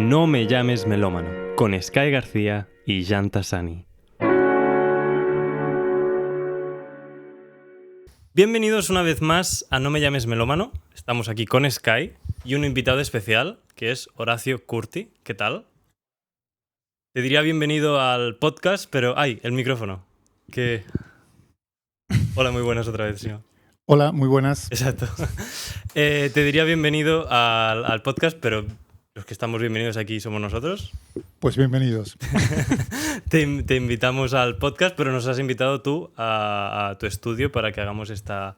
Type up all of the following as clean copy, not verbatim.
No me llames melómano, con Sky García y Jan Tassani. Bienvenidos una vez más a No me llames melómano. Estamos aquí con Sky y un invitado especial, que es Horacio Curti. ¿Qué tal? Te diría bienvenido al podcast, pero... ¡Ay! El micrófono. Que... Hola, muy buenas otra vez, señor. Hola, muy buenas. Exacto. Te diría bienvenido al podcast, pero los que estamos bienvenidos aquí somos nosotros. Pues bienvenidos. Te invitamos al podcast, pero nos has invitado tú a tu estudio para que hagamos esta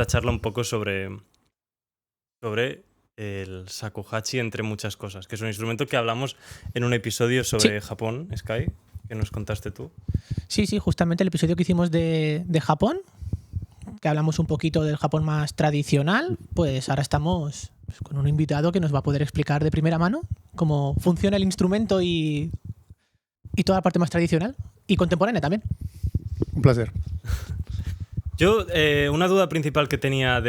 charla un poco sobre el shakuhachi, entre muchas cosas, que es un instrumento que hablamos en un episodio sobre Japón, Sky, que nos contaste tú. Sí, justamente el episodio que hicimos de Japón, que hablamos un poquito del Japón más tradicional, pues ahora estamos con un invitado que nos va a poder explicar de primera mano cómo funciona el instrumento y toda la parte más tradicional y contemporánea también. Un placer. Yo, una duda principal que tenía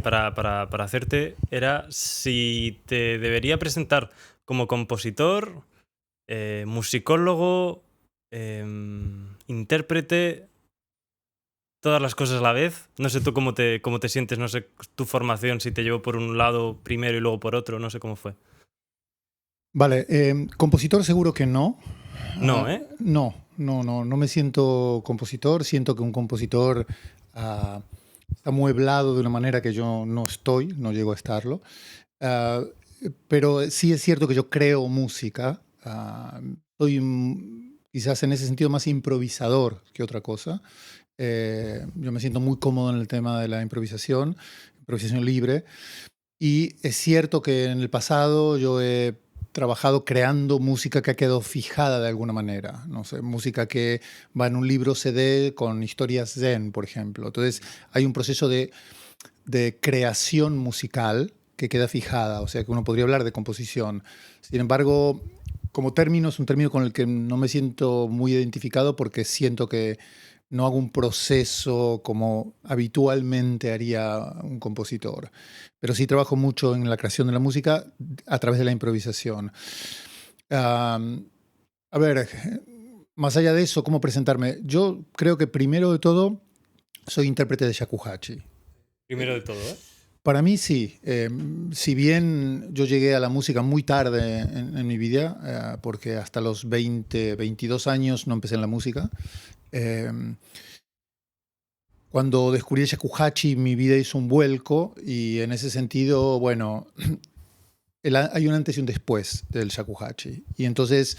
para hacerte era si te debería presentar como compositor, musicólogo, intérprete, todas las cosas a la vez. No sé tú cómo te sientes, no sé tu formación, si te llevó por un lado primero y luego por otro, no sé cómo fue. Vale, compositor seguro que no. No, ¿eh? No me siento compositor. Siento que un compositor está mueblado de una manera que yo no llego a estarlo. Pero sí es cierto que yo creo música. Soy quizás en ese sentido más improvisador que otra cosa. Yo me siento muy cómodo en el tema de la improvisación libre. Y es cierto que en el pasado yo he trabajado creando música que ha quedado fijada de alguna manera. No sé, música que va en un libro CD con historias zen, por ejemplo. Entonces hay un proceso de creación musical que queda fijada, o sea que uno podría hablar de composición. Sin embargo, como término, es un término con el que no me siento muy identificado porque siento que no hago un proceso como habitualmente haría un compositor. Pero sí trabajo mucho en la creación de la música a través de la improvisación. A ver, más allá de eso, ¿cómo presentarme? Yo creo que primero de todo soy intérprete de shakuhachi. Primero de todo, ¿eh? Para mí sí. Si bien yo llegué a la música muy tarde en mi vida, porque hasta los 20, 22 años no empecé en la música. Cuando descubrí el shakuhachi, mi vida hizo un vuelco y en ese sentido, bueno, hay un antes y un después del shakuhachi. Y entonces,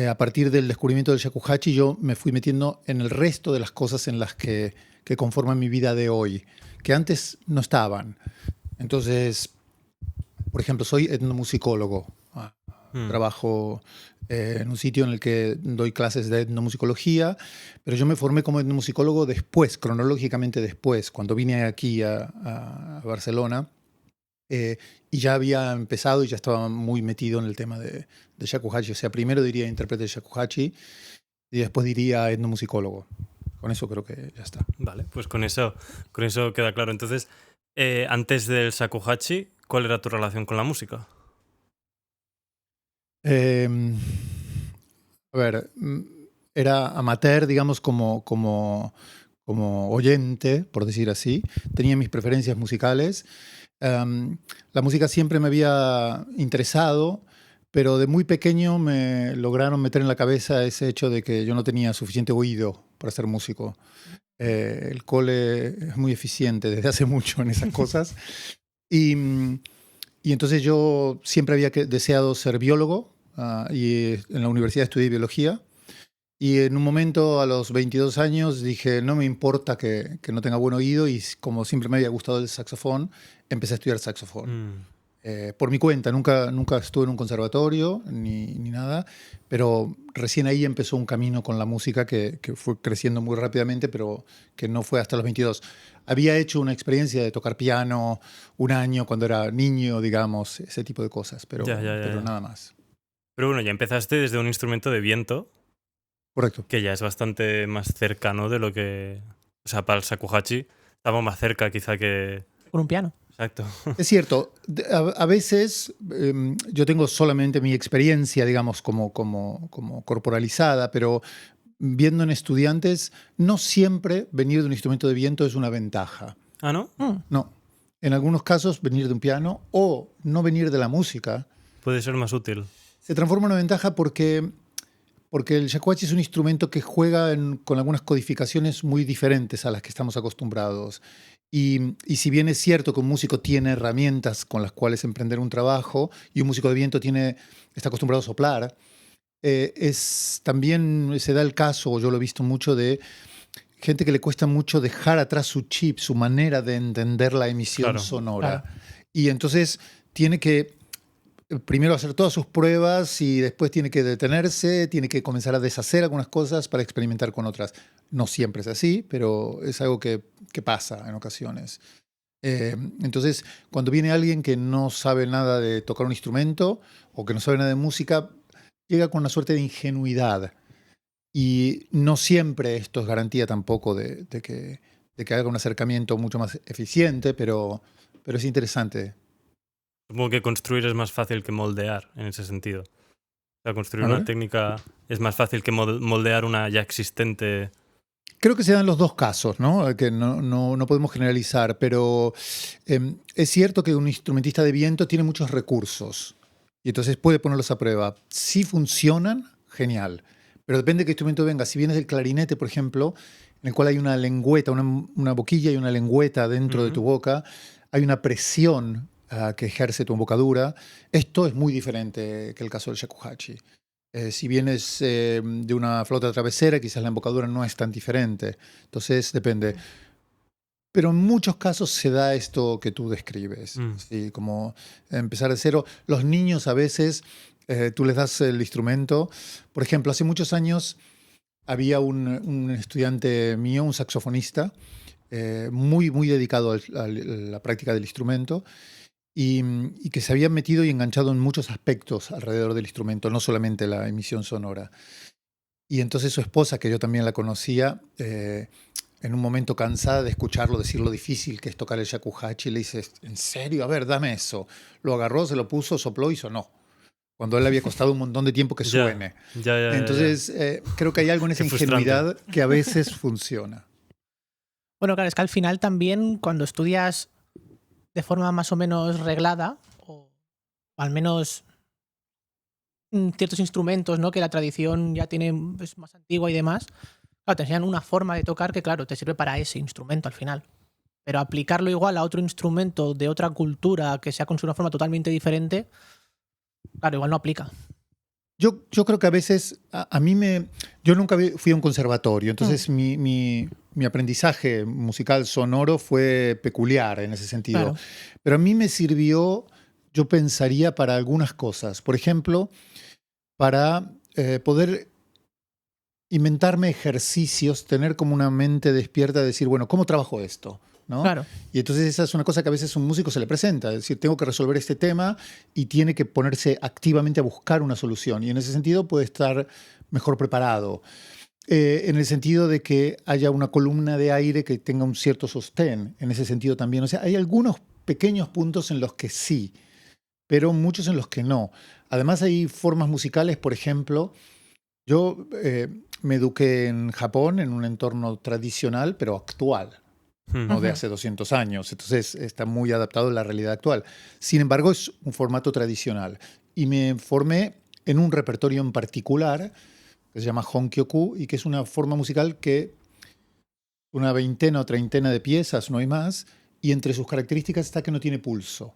a partir del descubrimiento del shakuhachi, yo me fui metiendo en el resto de las cosas en las que conforman mi vida de hoy, que antes no estaban. Entonces, por ejemplo, soy etnomusicólogo. Trabajo en un sitio en el que doy clases de etnomusicología, pero yo me formé como etnomusicólogo después, cronológicamente después, cuando vine aquí a Barcelona, y ya había empezado y ya estaba muy metido en el tema de shakuhachi. O sea, primero diría intérprete de shakuhachi y después diría etnomusicólogo. Con eso creo que ya está. Vale, pues con eso queda claro. Entonces, antes del shakuhachi, ¿cuál era tu relación con la música? A ver, era amateur, digamos, como oyente, por decir así. Tenía mis preferencias musicales. La música siempre me había interesado, pero de muy pequeño me lograron meter en la cabeza ese hecho de que yo no tenía suficiente oído para ser músico. El cole es muy eficiente desde hace mucho en esas cosas. Y entonces yo siempre había deseado ser biólogo, y en la universidad estudié biología. Y en un momento, a los 22 años, dije, no me importa que no tenga buen oído, y como siempre me había gustado el saxofón, empecé a estudiar saxofón. Por mi cuenta, nunca estuve en un conservatorio ni nada, pero recién ahí empezó un camino con la música que fue creciendo muy rápidamente, pero que no fue hasta los 22. Había hecho una experiencia de tocar piano un año cuando era niño, digamos, ese tipo de cosas, pero nada más. Pero bueno, ya empezaste desde un instrumento de viento. Correcto. Que ya es bastante más cercano de lo que... O sea, para el shakuhachi estamos más cerca quizá que... Con un piano. Exacto. Es cierto, a veces yo tengo solamente mi experiencia, digamos, como corporalizada, pero viendo en estudiantes, no siempre venir de un instrumento de viento es una ventaja. ¿Ah, no? No. En algunos casos, venir de un piano o no venir de la música Puede ser más útil. se transforma en una ventaja porque el shakuhachi es un instrumento que juega con algunas codificaciones muy diferentes a las que estamos acostumbrados. Y si bien es cierto que un músico tiene herramientas con las cuales emprender un trabajo y un músico de viento está acostumbrado a soplar, también se da el caso, o yo lo he visto mucho, de gente que le cuesta mucho dejar atrás su chip, su manera de entender la emisión sonora. Claro. Y entonces tiene que primero hacer todas sus pruebas y después tiene que detenerse, tiene que comenzar a deshacer algunas cosas para experimentar con otras. No siempre es así, pero es algo que pasa en ocasiones. Entonces, cuando viene alguien que no sabe nada de tocar un instrumento o que no sabe nada de música, llega con una suerte de ingenuidad. Y no siempre esto es garantía tampoco de que haga un acercamiento mucho más eficiente, pero es interesante. Supongo que construir es más fácil que moldear en ese sentido. O sea, construir una técnica es más fácil que moldear una ya existente. Creo que se dan los dos casos, ¿no? Que no podemos generalizar, pero es cierto que un instrumentista de viento tiene muchos recursos y entonces puede ponerlos a prueba. Si funcionan, genial. Pero depende de qué instrumento venga. Si vienes del clarinete, por ejemplo, en el cual hay una lengüeta, una boquilla y una lengüeta dentro de tu boca, hay una presión que ejerce tu embocadura. Esto es muy diferente que el caso del shakuhachi. Si vienes de una flauta travesera, quizás la embocadura no es tan diferente. Entonces, depende. Pero en muchos casos se da esto que tú describes. ¿Sí? Como empezar de cero. Los niños a veces, tú les das el instrumento. Por ejemplo, hace muchos años había un estudiante mío, un saxofonista, muy, muy dedicado a la práctica del instrumento. Y que se habían metido y enganchado en muchos aspectos alrededor del instrumento, no solamente la emisión sonora. Y entonces su esposa, que yo también la conocía, en un momento cansada de escucharlo decir lo difícil que es tocar el shakuhachi, le dice, ¿en serio? A ver, dame eso. Lo agarró, se lo puso, sopló y sonó. Cuando a él le había costado un montón de tiempo que suene. Entonces, creo que hay algo en esa ingenuidad que a veces funciona. Bueno, claro, es que al final también cuando estudias de forma más o menos reglada, o al menos ciertos instrumentos, ¿no? Que la tradición ya tiene, es más antigua y demás, claro, te enseñan una forma de tocar que, claro, te sirve para ese instrumento al final. Pero aplicarlo igual a otro instrumento de otra cultura que sea con una forma totalmente diferente, claro, igual no aplica. Yo creo que a veces, yo nunca fui a un conservatorio, entonces mi aprendizaje musical sonoro fue peculiar en ese sentido. Claro. Pero a mí me sirvió, yo pensaría, para algunas cosas. Por ejemplo, para poder inventarme ejercicios, tener como una mente despierta de decir, bueno, ¿cómo trabajo esto? ¿No? Claro. Y entonces esa es una cosa que a veces a un músico se le presenta, es decir, tengo que resolver este tema y tiene que ponerse activamente a buscar una solución. Y en ese sentido puede estar mejor preparado. En el sentido de que haya una columna de aire que tenga un cierto sostén, en ese sentido también. O sea, hay algunos pequeños puntos en los que sí, pero muchos en los que no. Además hay formas musicales, por ejemplo, yo me eduqué en Japón en un entorno tradicional, pero actual. No de hace 200 años, entonces está muy adaptado a la realidad actual. Sin embargo, es un formato tradicional. Y me formé en un repertorio en particular, que se llama Honkyoku, y que es una forma musical que una 20 o 30 de piezas, no hay más, y entre sus características está que no tiene pulso.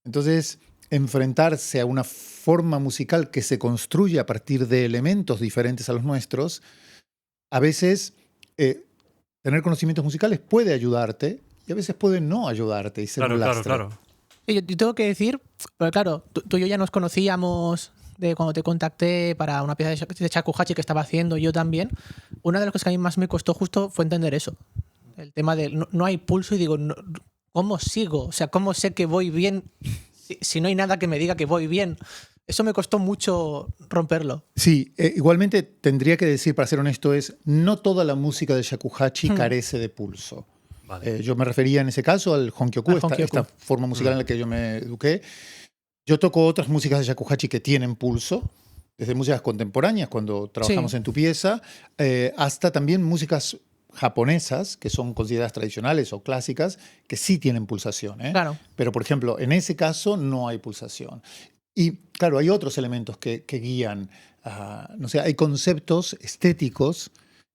Entonces, enfrentarse a una forma musical que se construye a partir de elementos diferentes a los nuestros, a veces... tener conocimientos musicales puede ayudarte y a veces puede no ayudarte y ser un lastre. Claro. Y yo tengo que decir, pero claro, tú y yo ya nos conocíamos de cuando te contacté para una pieza de shakuhachi que estaba haciendo, yo también. Una de las cosas que a mí más me costó justo fue entender eso. El tema de no hay pulso y digo, ¿cómo sigo? O sea, ¿cómo sé que voy bien si no hay nada que me diga que voy bien? Eso me costó mucho romperlo. Sí, igualmente tendría que decir, para ser honesto, no toda la música de shakuhachi carece de pulso. Vale. Yo me refería en ese caso al Honkyoku, esta forma musical en la que yo me eduqué. Yo toco otras músicas de shakuhachi que tienen pulso, desde músicas contemporáneas, cuando trabajamos en tu pieza, hasta también músicas japonesas, que son consideradas tradicionales o clásicas, que sí tienen pulsación. Claro. Pero, por ejemplo, en ese caso no hay pulsación. Y, claro, hay otros elementos que guían. No sé, hay conceptos estéticos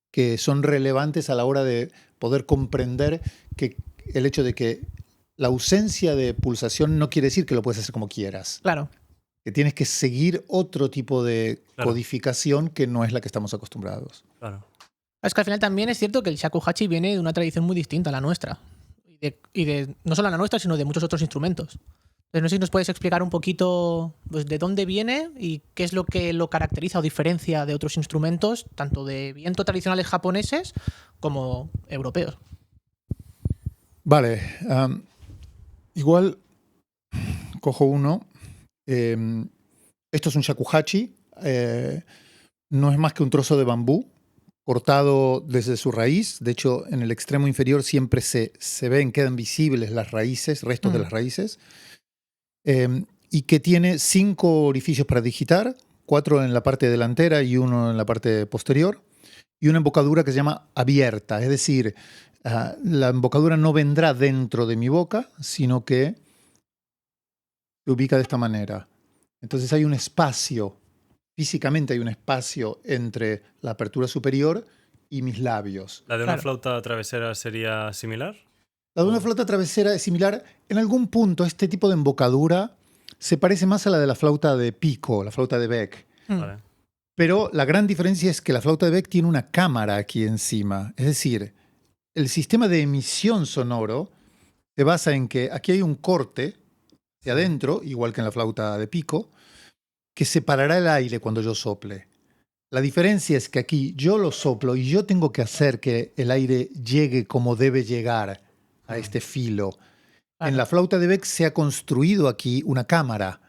que son relevantes a la hora de poder comprender que el hecho de que la ausencia de pulsación no quiere decir que lo puedes hacer como quieras. Claro. Que tienes que seguir otro tipo de codificación que no es la que estamos acostumbrados. Claro. Es que al final también es cierto que el shakuhachi viene de una tradición muy distinta a la nuestra. Y de no solo a la nuestra, sino de muchos otros instrumentos. Entonces, no sé si nos puedes explicar un poquito pues, de dónde viene y qué es lo que lo caracteriza o diferencia de otros instrumentos, tanto de viento tradicionales japoneses como europeos. Vale. Igual cojo uno. Esto es un shakuhachi. No es más que un trozo de bambú cortado desde su raíz. De hecho, en el extremo inferior siempre se ven, quedan visibles las raíces, restos de las raíces. Y que tiene 5 orificios para digitar, 4 en la parte delantera y 1 en la parte posterior, y una embocadura que se llama abierta, es decir, la embocadura no vendrá dentro de mi boca, sino que se ubica de esta manera. Entonces hay un espacio, físicamente hay un espacio entre la apertura superior y mis labios. ¿La de una flauta travesera sería similar? La de una flauta travesera es similar. En algún punto, este tipo de embocadura se parece más a la de la flauta de pico, la flauta de Beck. Vale. Pero la gran diferencia es que la flauta de Beck tiene una cámara aquí encima. Es decir, el sistema de emisión sonoro se basa en que aquí hay un corte hacia adentro, igual que en la flauta de pico, que separará el aire cuando yo sople. La diferencia es que aquí yo lo soplo y yo tengo que hacer que el aire llegue como debe llegar a este filo. En la flauta de Beck se ha construido aquí una cámara.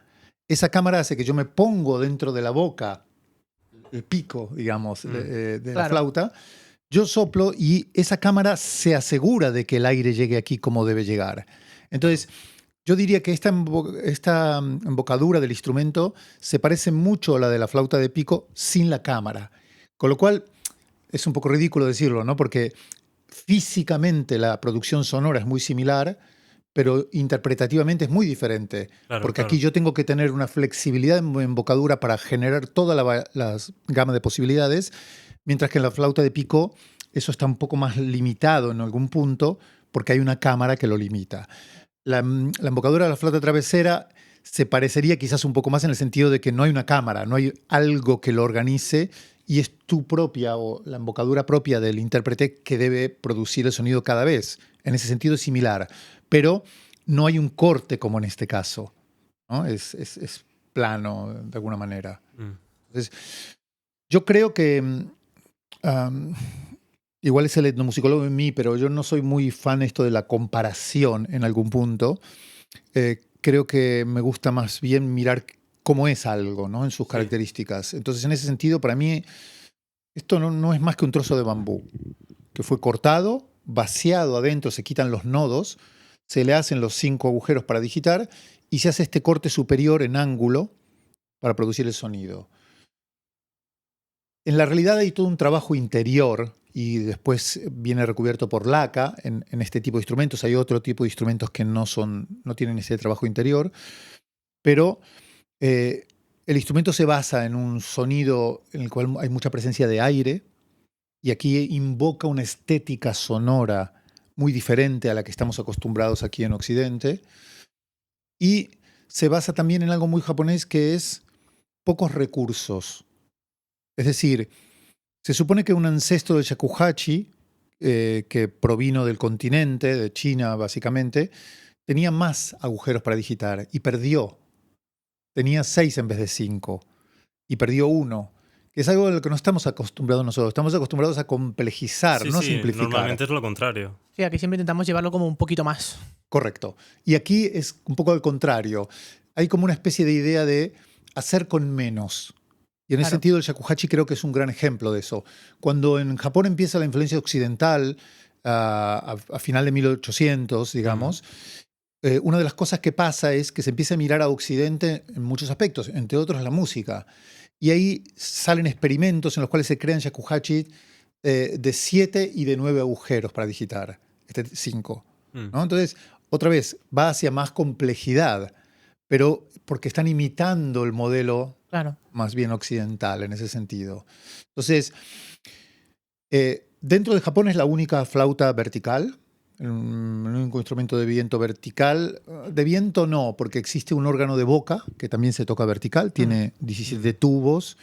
Esa cámara hace que yo me pongo dentro de la boca, el pico, digamos, de la flauta. Yo soplo y esa cámara se asegura de que el aire llegue aquí como debe llegar. Entonces, yo diría que esta embocadura del instrumento se parece mucho a la de la flauta de pico sin la cámara. Con lo cual, es un poco ridículo decirlo, ¿no? Porque físicamente la producción sonora es muy similar, pero interpretativamente es muy diferente. Porque aquí yo tengo que tener una flexibilidad en embocadura para generar toda la gama de posibilidades, mientras que en la flauta de pico eso está un poco más limitado en algún punto porque hay una cámara que lo limita. La embocadura de la flauta travesera se parecería quizás un poco más en el sentido de que no hay una cámara, no hay algo que lo organice y es tu propia o la embocadura propia del intérprete que debe producir el sonido cada vez. En ese sentido es similar, pero no hay un corte como en este caso, ¿no? Es plano de alguna manera. Entonces, yo creo que igual es el etnomusicólogo en mí, pero yo no soy muy fan esto de la comparación en algún punto. Creo que me gusta más bien mirar cómo es algo, ¿no? En sus características. Entonces, en ese sentido, para mí, esto no es más que un trozo de bambú que fue cortado, vaciado adentro, se quitan los nodos, se le hacen los 5 agujeros para digitar y se hace este corte superior en ángulo para producir el sonido. En la realidad hay todo un trabajo interior y después viene recubierto por laca en este tipo de instrumentos. Hay otro tipo de instrumentos que no tienen ese trabajo interior, pero el instrumento se basa en un sonido en el cual hay mucha presencia de aire y aquí invoca una estética sonora muy diferente a la que estamos acostumbrados aquí en Occidente y se basa también en algo muy japonés que es pocos recursos. Es decir, se supone que un ancestro del shakuhachi, que provino del continente, de China básicamente, tenía más agujeros para digitar y perdió. Tenía 6 en vez de 5 y perdió 1, que es algo a lo que no estamos acostumbrados nosotros. Estamos acostumbrados a complejizar, no simplificar. Normalmente es lo contrario. Sí, aquí siempre intentamos llevarlo como un poquito más. Correcto. Y aquí es un poco al contrario. Hay como una especie de idea de hacer con menos. Y en ese sentido el shakuhachi creo que es un gran ejemplo de eso. Cuando en Japón empieza la influencia occidental, a final de 1800, digamos, una de las cosas que pasa es que se empieza a mirar a Occidente en muchos aspectos, entre otros la música. Y ahí salen experimentos en los cuales se crean shakuhachi de 7 y de 9 agujeros para digitar, 5. ¿no? Entonces, otra vez, va hacia más complejidad, pero porque están imitando el modelo más bien occidental en ese sentido. Entonces, dentro de Japón es la única flauta vertical, el único instrumento de viento vertical. De viento no, porque existe un órgano de boca que también se toca vertical, tiene 17 tubos,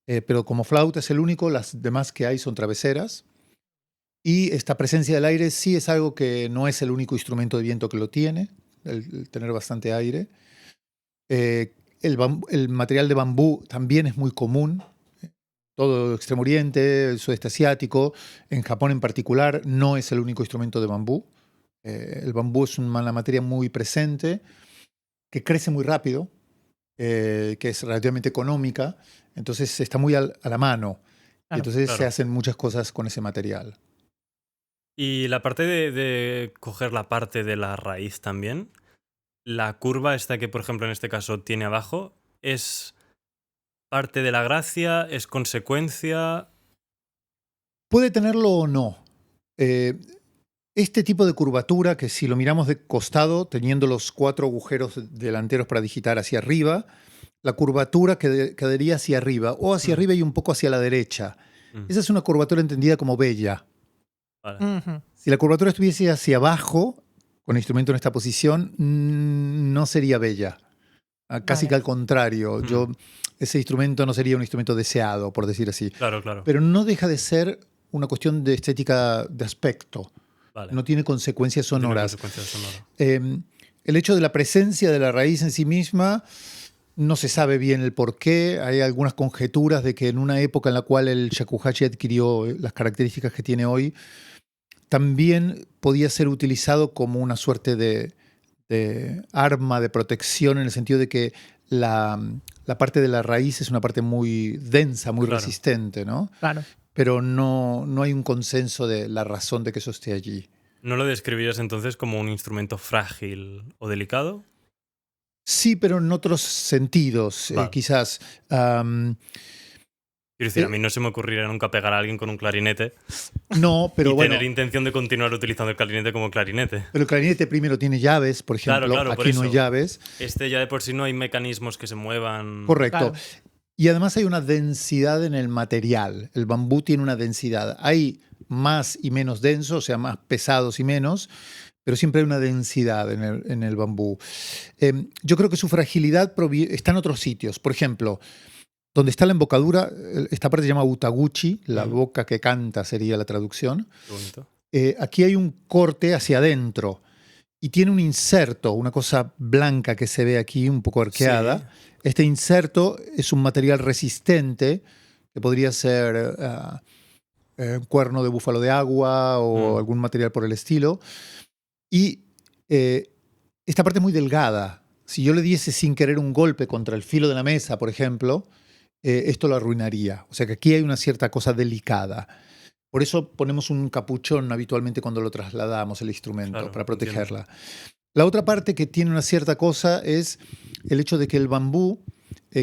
pero como flauta es el único, las demás que hay son traveseras. Y esta presencia del aire sí es algo que no es el único instrumento de viento que lo tiene, el tener bastante aire. El material de bambú también es muy común. Todo Extremo Oriente, el sudeste asiático, en Japón en particular, no es el único instrumento de bambú. El bambú es una materia muy presente, que crece muy rápido, que es relativamente económica, entonces está muy a la mano. Y entonces se hacen muchas cosas con ese material. Y la parte de coger la parte de la raíz también, la curva esta que, por ejemplo, en este caso tiene abajo, ¿es parte de la gracia? ¿Es consecuencia? Puede tenerlo o no. Este tipo de curvatura, que si lo miramos de costado, teniendo los 4 agujeros delanteros para digitar hacia arriba, la curvatura quedaría hacia arriba, o hacia arriba y un poco hacia la derecha. Esa es una curvatura entendida como bella. Vale. Si la curvatura estuviese hacia abajo, con el instrumento en esta posición, no sería bella. Casi que al contrario. Ese instrumento no sería un instrumento deseado, por decir así. Claro, claro. Pero no deja de ser una cuestión de estética de aspecto. Vale. No tiene consecuencias sonoras. No tiene consecuencias sonoras. El hecho de la presencia de la raíz en sí misma no se sabe bien el por qué. Hay algunas conjeturas de que en una época en la cual el shakuhachi adquirió las características que tiene hoy, también podía ser utilizado como una suerte de arma de protección, en el sentido de que la parte de la raíz es una parte muy densa, muy resistente, ¿no? Claro. Pero no hay un consenso de la razón de que eso esté allí. ¿No lo describirías entonces como un instrumento frágil o delicado? Sí, pero en otros sentidos. Vale. Quizás... Quiero decir, a mí no se me ocurriría nunca pegar a alguien con un clarinete no, pero y bueno, tener intención de continuar utilizando el clarinete como clarinete. Pero el clarinete primero tiene llaves, por ejemplo. Claro, Aquí no hay llaves. Este ya de por sí no hay mecanismos que se muevan. Correcto. Claro. Y además hay una densidad en el material. El bambú tiene una densidad. Hay más y menos densos, o sea, más pesados y menos, pero siempre hay una densidad en el bambú. Yo creo que su fragilidad está en otros sitios. Por ejemplo, donde está la embocadura, esta parte se llama utaguchi, la boca que canta sería la traducción. Qué bonito. Aquí hay un corte hacia adentro y tiene un inserto, una cosa blanca que se ve aquí, un poco arqueada. Sí. Este inserto es un material resistente, que podría ser un cuerno de búfalo de agua o algún material por el estilo. Y esta parte es muy delgada. Si yo le diese sin querer un golpe contra el filo de la mesa, por ejemplo, esto lo arruinaría. O sea que aquí hay una cierta cosa delicada. Por eso ponemos un capuchón habitualmente cuando lo trasladamos el instrumento, para protegerla. Entiendo. La otra parte que tiene una cierta cosa es el hecho de que el bambú,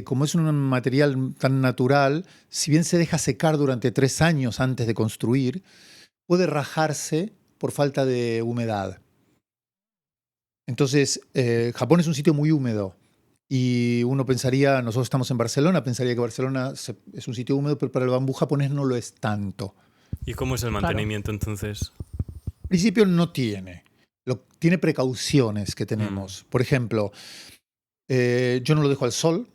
como es un material tan natural, si bien se deja secar durante 3 años antes de construir, puede rajarse por falta de humedad. Entonces, Japón es un sitio muy húmedo. Y uno pensaría, nosotros estamos en Barcelona, pensaría que Barcelona es un sitio húmedo, pero para el bambú japonés no lo es tanto. ¿Y cómo es el mantenimiento entonces? En principio no tiene. Tiene precauciones que tenemos. Por ejemplo, yo no lo dejo al sol.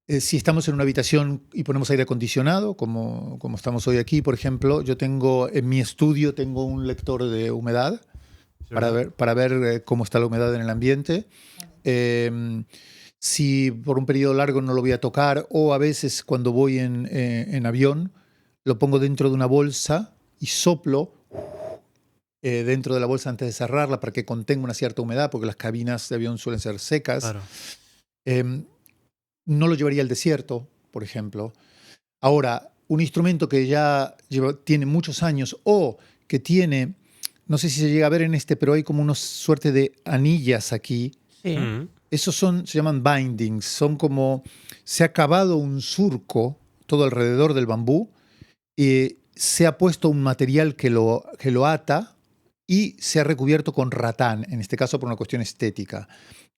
Si estamos en una habitación y ponemos aire acondicionado, como estamos hoy aquí, por ejemplo, yo tengo en mi estudio tengo un lector de humedad para ver cómo está la humedad en el ambiente. Si por un periodo largo no lo voy a tocar, o a veces cuando voy en avión, lo pongo dentro de una bolsa y soplo dentro de la bolsa antes de cerrarla para que contenga una cierta humedad, porque las cabinas de avión suelen ser secas. Claro. No lo llevaría al desierto, por ejemplo. Ahora, un instrumento que ya tiene muchos años o que tiene, no sé si se llega a ver en este, pero hay como una suerte de anillas aquí. Sí. Esos se llaman bindings, son como, se ha cavado un surco todo alrededor del bambú y se ha puesto un material que lo ata y se ha recubierto con ratán, en este caso por una cuestión estética.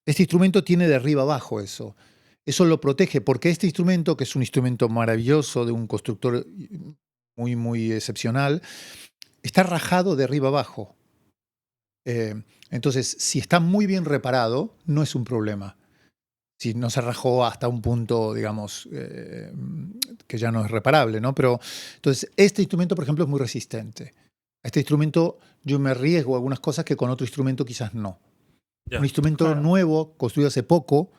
Este instrumento tiene de arriba abajo eso. Eso lo protege porque este instrumento, que es un instrumento maravilloso de un constructor muy, muy excepcional, está rajado de arriba abajo. Entonces, si está muy bien reparado, no es un problema. Si no se rajó hasta un punto, digamos, que ya no es reparable, ¿no? Pero, entonces, este instrumento, por ejemplo, es muy resistente. A este instrumento yo me arriesgo a algunas cosas que con otro instrumento quizás no. Ya. Un instrumento nuevo, construido hace poco,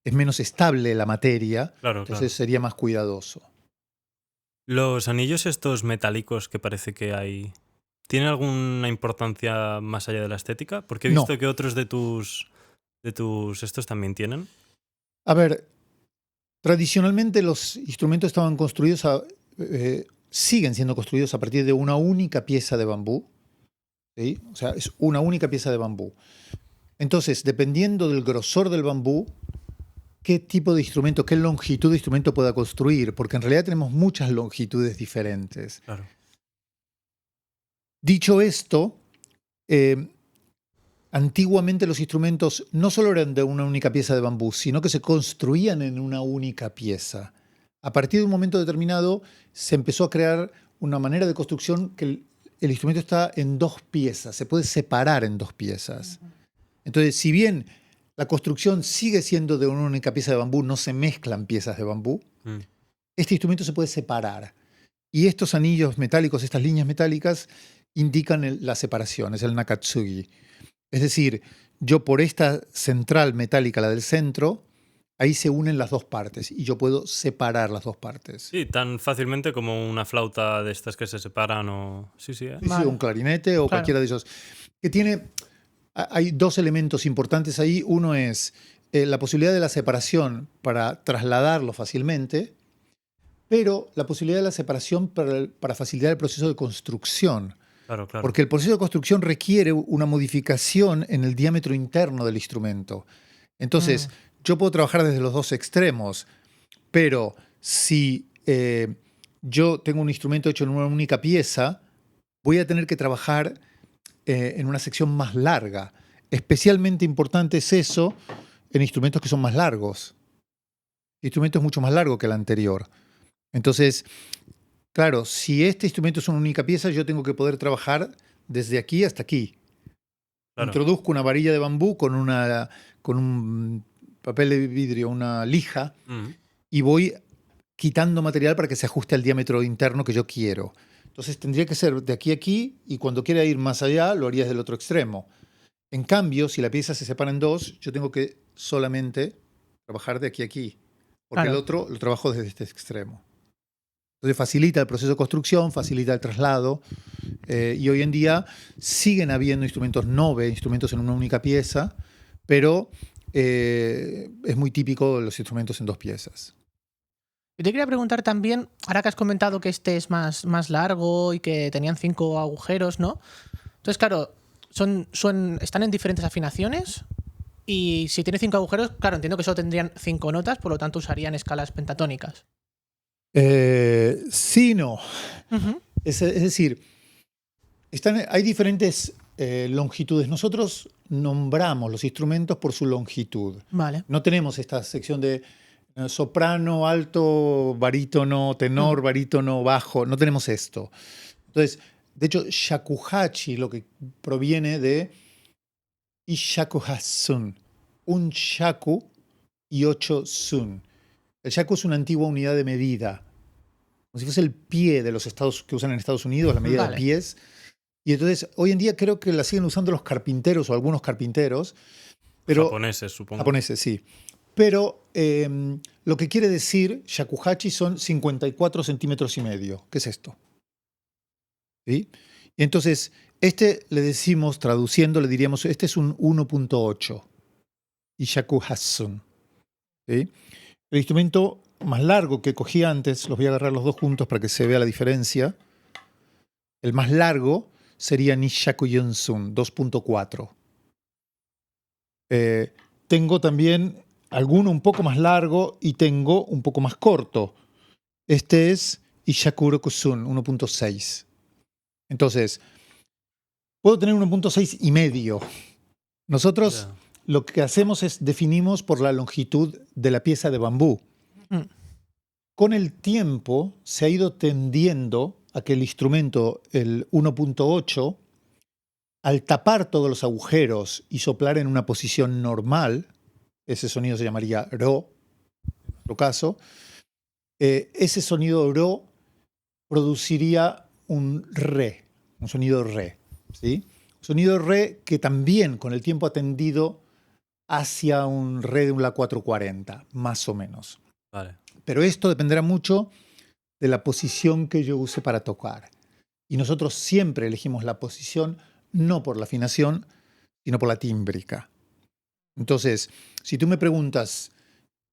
es menos estable la materia, entonces sería más cuidadoso. Los anillos estos metálicos que parece que hay, ¿tienen alguna importancia más allá de la estética? Porque he visto que otros de tus estos también tienen. A ver, tradicionalmente los instrumentos estaban construidos, siguen siendo construidos a partir de una única pieza de bambú, ¿sí? O sea, es una única pieza de bambú. Entonces, dependiendo del grosor del bambú, qué tipo de instrumento, qué longitud de instrumento pueda construir, porque en realidad tenemos muchas longitudes diferentes. Claro. Dicho esto, antiguamente los instrumentos no solo eran de una única pieza de bambú, sino que se construían en una única pieza. A partir de un momento determinado se empezó a crear una manera de construcción que el instrumento está en dos piezas, se puede separar en dos piezas. Entonces, si bien la construcción sigue siendo de una única pieza de bambú, no se mezclan piezas de bambú, este instrumento se puede separar. Y estos anillos metálicos, estas líneas metálicas, indican la separación, es el nakatsugi. Es decir, yo por esta central metálica, la del centro, ahí se unen las dos partes y yo puedo separar las dos partes. Sí, tan fácilmente como una flauta de estas que se separan o... Sí, Sí, un clarinete o cualquiera de esos. Que tiene... Hay dos elementos importantes ahí. Uno es la posibilidad de la separación para trasladarlo fácilmente, pero la posibilidad de la separación para facilitar el proceso de construcción. Claro. Porque el proceso de construcción requiere una modificación en el diámetro interno del instrumento. Entonces, yo puedo trabajar desde los dos extremos, pero si yo tengo un instrumento hecho en una única pieza, voy a tener que trabajar en una sección más larga. Especialmente importante es eso en instrumentos que son más largos. El instrumento es mucho más largo que el anterior. Entonces, claro, si este instrumento es una única pieza, yo tengo que poder trabajar desde aquí hasta aquí. Claro. Introduzco una varilla de bambú con un papel de vidrio, una lija, y voy quitando material para que se ajuste al diámetro interno que yo quiero. Entonces tendría que ser de aquí a aquí, y cuando quiera ir más allá, lo haría desde el otro extremo. En cambio, si la pieza se separa en dos, yo tengo que solamente trabajar de aquí a aquí, porque el otro lo trabajo desde este extremo. Entonces facilita el proceso de construcción, facilita el traslado, y hoy en día siguen habiendo instrumentos Nove, instrumentos en una única pieza, pero es muy típico los instrumentos en dos piezas. Yo te quería preguntar también, ahora que has comentado que este es más largo y que tenían 5 agujeros, ¿no? Entonces, claro, están en diferentes afinaciones y si tiene 5 agujeros, claro, entiendo que solo tendrían 5 notas, por lo tanto usarían escalas pentatónicas. Sí, no. Es decir, hay diferentes longitudes. Nosotros nombramos los instrumentos por su longitud. Vale. No tenemos esta sección de soprano, alto, barítono, tenor, barítono, bajo. No tenemos esto. Entonces, de hecho, shakuhachi, lo que proviene de ishakuhasun. Un shaku y 8 sun. El shaku es una antigua unidad de medida. Como si fuese el pie de los estados que usan en Estados Unidos, la medida de pies. Y entonces, hoy en día creo que la siguen usando los carpinteros o algunos carpinteros. Pero, japoneses, supongo. Japoneses, sí. Pero lo que quiere decir shakuhachi son 54 centímetros y medio. ¿Qué es esto? ¿Sí? Y entonces, le decimos, traduciendo, le diríamos, este es un 1.8. Y shakuhasun. ¿Sí? El instrumento más largo que cogí antes, los voy a agarrar los dos juntos para que se vea la diferencia. El más largo sería Nishaku Yonsun 2.4. Tengo también alguno un poco más largo y tengo un poco más corto. Este es Ishakuro Kusun 1.6. Entonces, puedo tener 1.6 y medio. Nosotros lo que hacemos es definimos por la longitud de la pieza de bambú. Con el tiempo se ha ido tendiendo a que el instrumento, el 1.8, al tapar todos los agujeros y soplar en una posición normal, ese sonido se llamaría ro, en nuestro caso, ese sonido ro produciría un re, un sonido re, ¿sí? Un sonido re que también con el tiempo ha tendido hacia un re de un La 440, más o menos. Vale. Pero esto dependerá mucho de la posición que yo use para tocar. Y nosotros siempre elegimos la posición no por la afinación, sino por la tímbrica. Entonces, si tú me preguntas,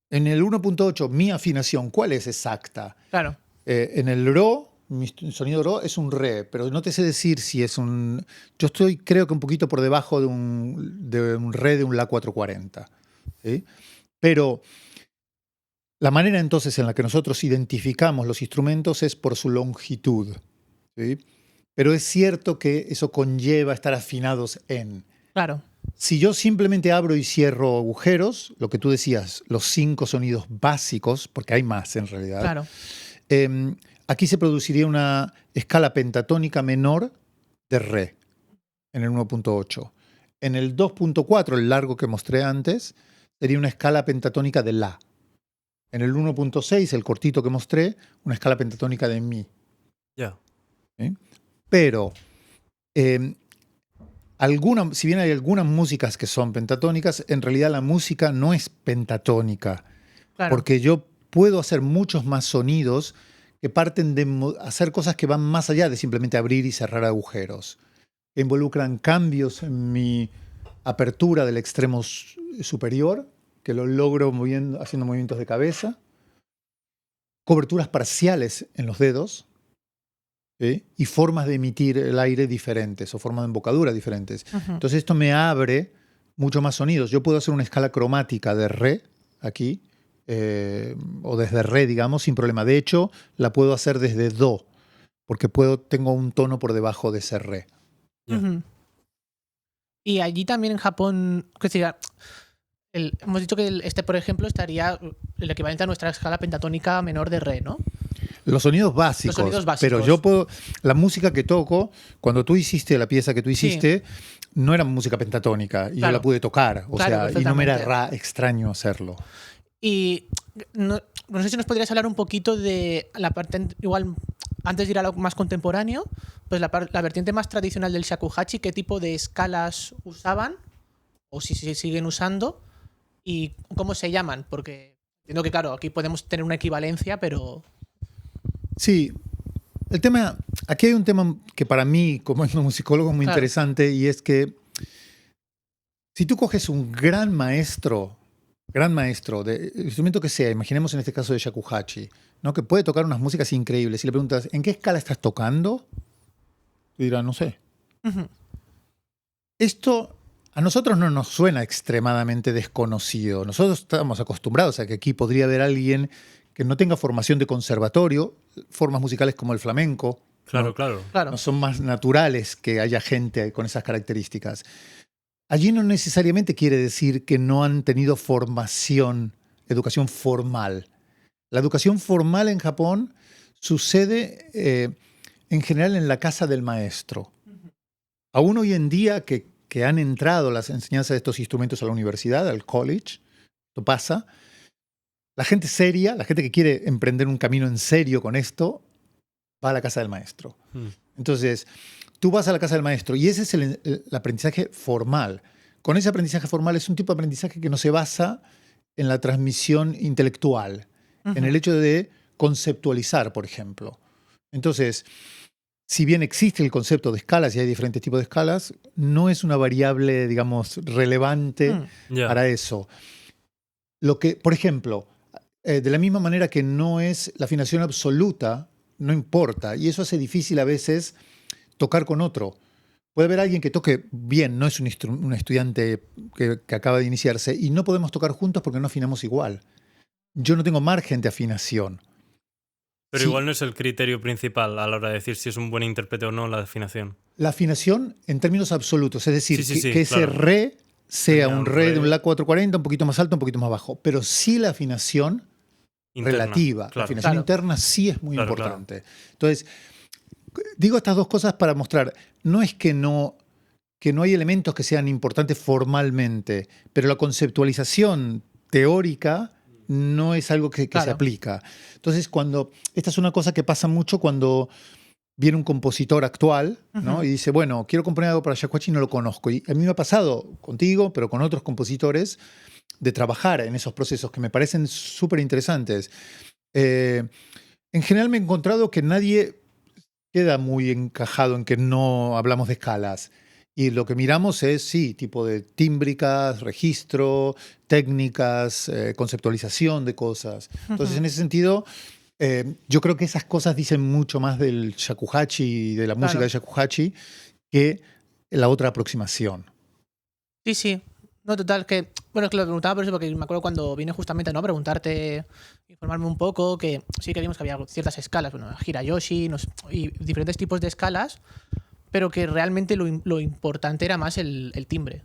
en el 1.8, mi afinación, ¿cuál es exacta? Claro. En el ro, mi sonido ro es un re, pero no te sé decir si es un... Yo estoy, creo que un poquito por debajo de un re de un La 440. ¿Sí? Pero la manera entonces en la que nosotros identificamos los instrumentos es por su longitud. ¿Sí? Pero es cierto que eso conlleva estar afinados en... Claro. Si yo simplemente abro y cierro agujeros, lo que tú decías, los 5 sonidos básicos, porque hay más en realidad, Claro. Aquí se produciría una escala pentatónica menor de re en el 1.8. En el 2.4, el largo que mostré antes, sería una escala pentatónica de la. En el 1.6, el cortito que mostré, una escala pentatónica de mi. Ya. ¿Sí? Pero, si bien hay algunas músicas que son pentatónicas, en realidad la música no es pentatónica. Claro. Porque yo puedo hacer muchos más sonidos que parten de hacer cosas que van más allá de simplemente abrir y cerrar agujeros. Que involucran cambios en mi apertura del extremo superior, que lo logro haciendo movimientos de cabeza, coberturas parciales en los dedos, ¿sí? Y formas de emitir el aire diferentes o formas de embocadura diferentes. Entonces esto me abre mucho más sonidos. Yo puedo hacer una escala cromática de re aquí, o desde re, digamos, sin problema. De hecho, la puedo hacer desde do, porque tengo un tono por debajo de ese re. Y allí también en Japón, hemos dicho que por ejemplo, estaría el equivalente a nuestra escala pentatónica menor de re, ¿no? Los sonidos básicos. Pero yo puedo... La música que toco, cuando tú hiciste la pieza que tú hiciste, no era música pentatónica. Y yo la pude tocar. Y no me era extraño hacerlo. Y no sé si nos podrías hablar un poquito de la parte, igual, antes de ir a lo más contemporáneo, pues la vertiente más tradicional del shakuhachi, qué tipo de escalas usaban, o si se siguen usando, y cómo se llaman, porque entiendo que, claro, aquí podemos tener una equivalencia, pero... Sí, aquí hay un tema que para mí, como etnomusicólogo, es muy interesante, y es que si tú coges un gran maestro de instrumento que sea, imaginemos en este caso de shakuhachi, ¿no? Que puede tocar unas músicas increíbles, y le preguntas, ¿en qué escala estás tocando? Y dirá, no sé. Esto a nosotros no nos suena extremadamente desconocido. Nosotros estamos acostumbrados a que aquí podría haber alguien que no tenga formación de conservatorio, formas musicales como el flamenco. Claro. No son más naturales que haya gente con esas características. Allí no necesariamente quiere decir que no han tenido educación formal. La educación formal en Japón sucede en general en la casa del maestro. Aún hoy en día que han entrado las enseñanzas de estos instrumentos a la universidad, al college, esto pasa. La gente seria, la gente que quiere emprender un camino en serio con esto, va a la casa del maestro. Entonces, tú vas a la casa del maestro y ese es el aprendizaje formal. Con ese aprendizaje formal es un tipo de aprendizaje que no se basa en la transmisión intelectual, en el hecho de conceptualizar, por ejemplo. Entonces, si bien existe el concepto de escalas y hay diferentes tipos de escalas, no es una variable, digamos, relevante para eso. Por ejemplo, De la misma manera que no es la afinación absoluta, no importa. Y eso hace difícil a veces tocar con otro. Puede haber alguien que toque bien, no es un estudiante que acaba de iniciarse, y no podemos tocar juntos porque no afinamos igual. Yo no tengo margen de afinación. Pero Sí, igual no es el criterio principal a la hora de decir si es un buen intérprete o no la afinación. la afinación en términos absolutos, es decir, Sí, que ese claro. re sea Tenga un un re de un re La 440, un poquito más alto, un poquito más bajo. Pero sí la afinación Interna, relativa. La claro. afinación Claro. interna sí es muy Claro, importante. Entonces, digo estas dos cosas para mostrar, no es que no hay elementos que sean importantes formalmente, pero la conceptualización teórica no es algo que se Claro. aplica. Entonces, esta es una cosa que pasa mucho cuando viene un compositor actual, ¿no? Ujú. Y dice, bueno, quiero componer algo para Shakuhachi y no lo conozco. Y a mí me ha pasado contigo, pero con otros compositores, de trabajar en esos procesos que me parecen súper interesantes. En general me he encontrado que nadie queda muy encajado en que no hablamos de escalas. Y lo que miramos es, sí, tipo de tímbricas, registro, técnicas, conceptualización de cosas. Entonces, en ese sentido, yo creo que esas cosas dicen mucho más del shakuhachi y de la música Claro. de shakuhachi que la otra aproximación. Sí, sí. No, total, que. Bueno, es que lo preguntaba por eso, porque me acuerdo cuando vine justamente, ¿no? A preguntarte, informarme un poco, que sí que vimos que había ciertas escalas, bueno, Hirayoshi y diferentes tipos de escalas, pero que realmente lo importante era más el timbre.